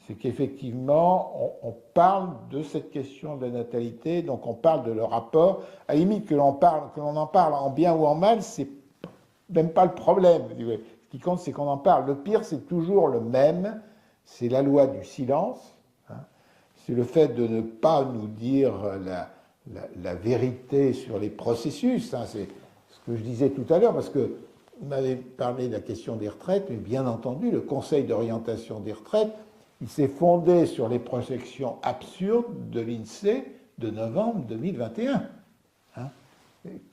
c'est qu'effectivement, on parle de cette question de la natalité, donc on parle de leur rapport. À la limite, que l'on en parle en bien ou en mal, c'est même pas le problème. Ce qui compte, c'est qu'on en parle. Le pire, c'est toujours le même, c'est la loi du silence. C'est le fait de ne pas nous dire la vérité sur les processus. C'est ce que je disais tout à l'heure, parce que vous m'avez parlé de la question des retraites, mais bien entendu, le Conseil d'orientation des retraites, il s'est fondé sur les projections absurdes de l'INSEE de novembre 2021,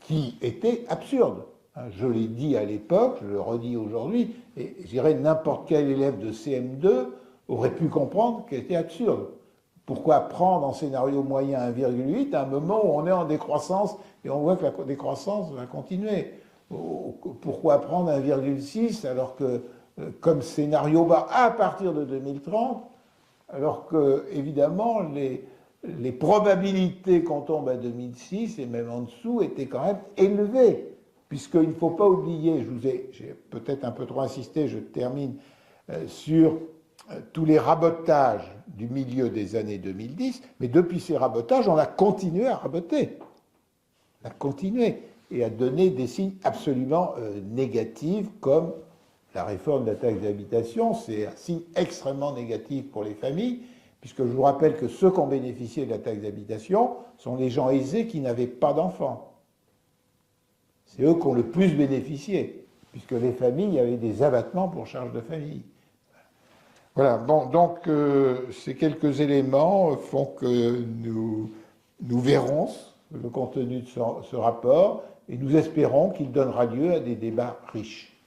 qui étaient absurdes. Je l'ai dit à l'époque, je le redis aujourd'hui, et je dirais n'importe quel élève de CM2 aurait pu comprendre qu'elle était absurde. Pourquoi prendre en scénario moyen 1,8 à un moment où on est en décroissance et on voit que la décroissance va continuer? Pourquoi prendre 1,6 alors que, comme scénario bas à partir de 2030, alors que, évidemment, les probabilités qu'on tombe à 2006 et même en dessous étaient quand même élevées, puisqu'il ne faut pas oublier, j'ai peut-être un peu trop insisté, je termine, sur tous les rabotages du milieu des années 2010, mais depuis ces rabotages, on a continué à raboter. On a continué et à donner des signes absolument négatifs, comme la réforme de la taxe d'habitation. C'est un signe extrêmement négatif pour les familles, puisque je vous rappelle que ceux qui ont bénéficié de la taxe d'habitation sont les gens aisés qui n'avaient pas d'enfants. C'est eux qui ont le plus bénéficié, puisque les familles avaient des abattements pour charges de famille. Voilà, bon, donc ces quelques éléments font que nous verrons le contenu de ce rapport et nous espérons qu'il donnera lieu à des débats riches.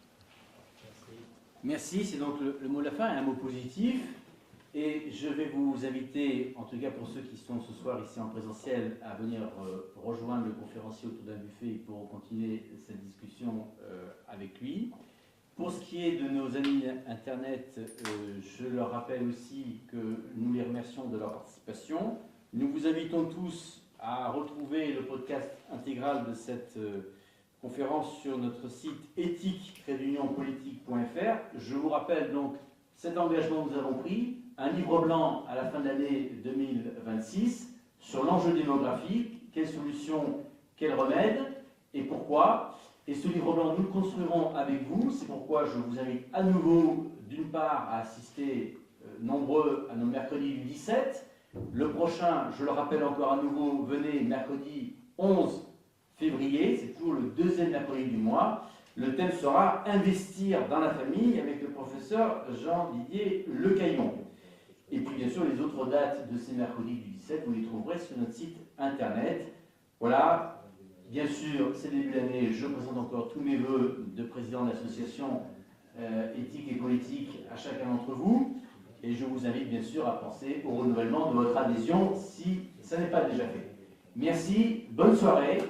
Merci, c'est donc le mot de la fin, un mot positif. Et je vais vous inviter, en tout cas pour ceux qui sont ce soir ici en présentiel, à venir rejoindre le conférencier autour d'un buffet pour continuer cette discussion avec lui. Pour ce qui est de nos amis Internet, je leur rappelle aussi que nous les remercions de leur participation. Nous vous invitons tous à retrouver le podcast intégral de cette conférence sur notre site éthique-politique.fr. Je vous rappelle donc cet engagement que nous avons pris, un livre blanc à la fin de l'année 2026 sur l'enjeu démographique, quelles solutions, quels remèdes et pourquoi. Et ce livre blanc, nous le construirons avec vous. C'est pourquoi je vous invite à nouveau, d'une part, à assister nombreux à nos mercredis du 17. Le prochain, je le rappelle encore à nouveau, venez mercredi 11 février, c'est toujours le deuxième mercredi du mois. Le thème sera « Investir dans la famille » avec le professeur Jean-Didier Lecaillon. Et puis bien sûr, les autres dates de ces mercredis du 17, vous les trouverez sur notre site internet. Voilà, bien sûr, c'est le début de l'année, je présente encore tous mes voeux de président de l'association éthique et politique à chacun d'entre vous. Et je vous invite bien sûr à penser au renouvellement de votre adhésion si ça n'est pas déjà fait. Merci, bonne soirée.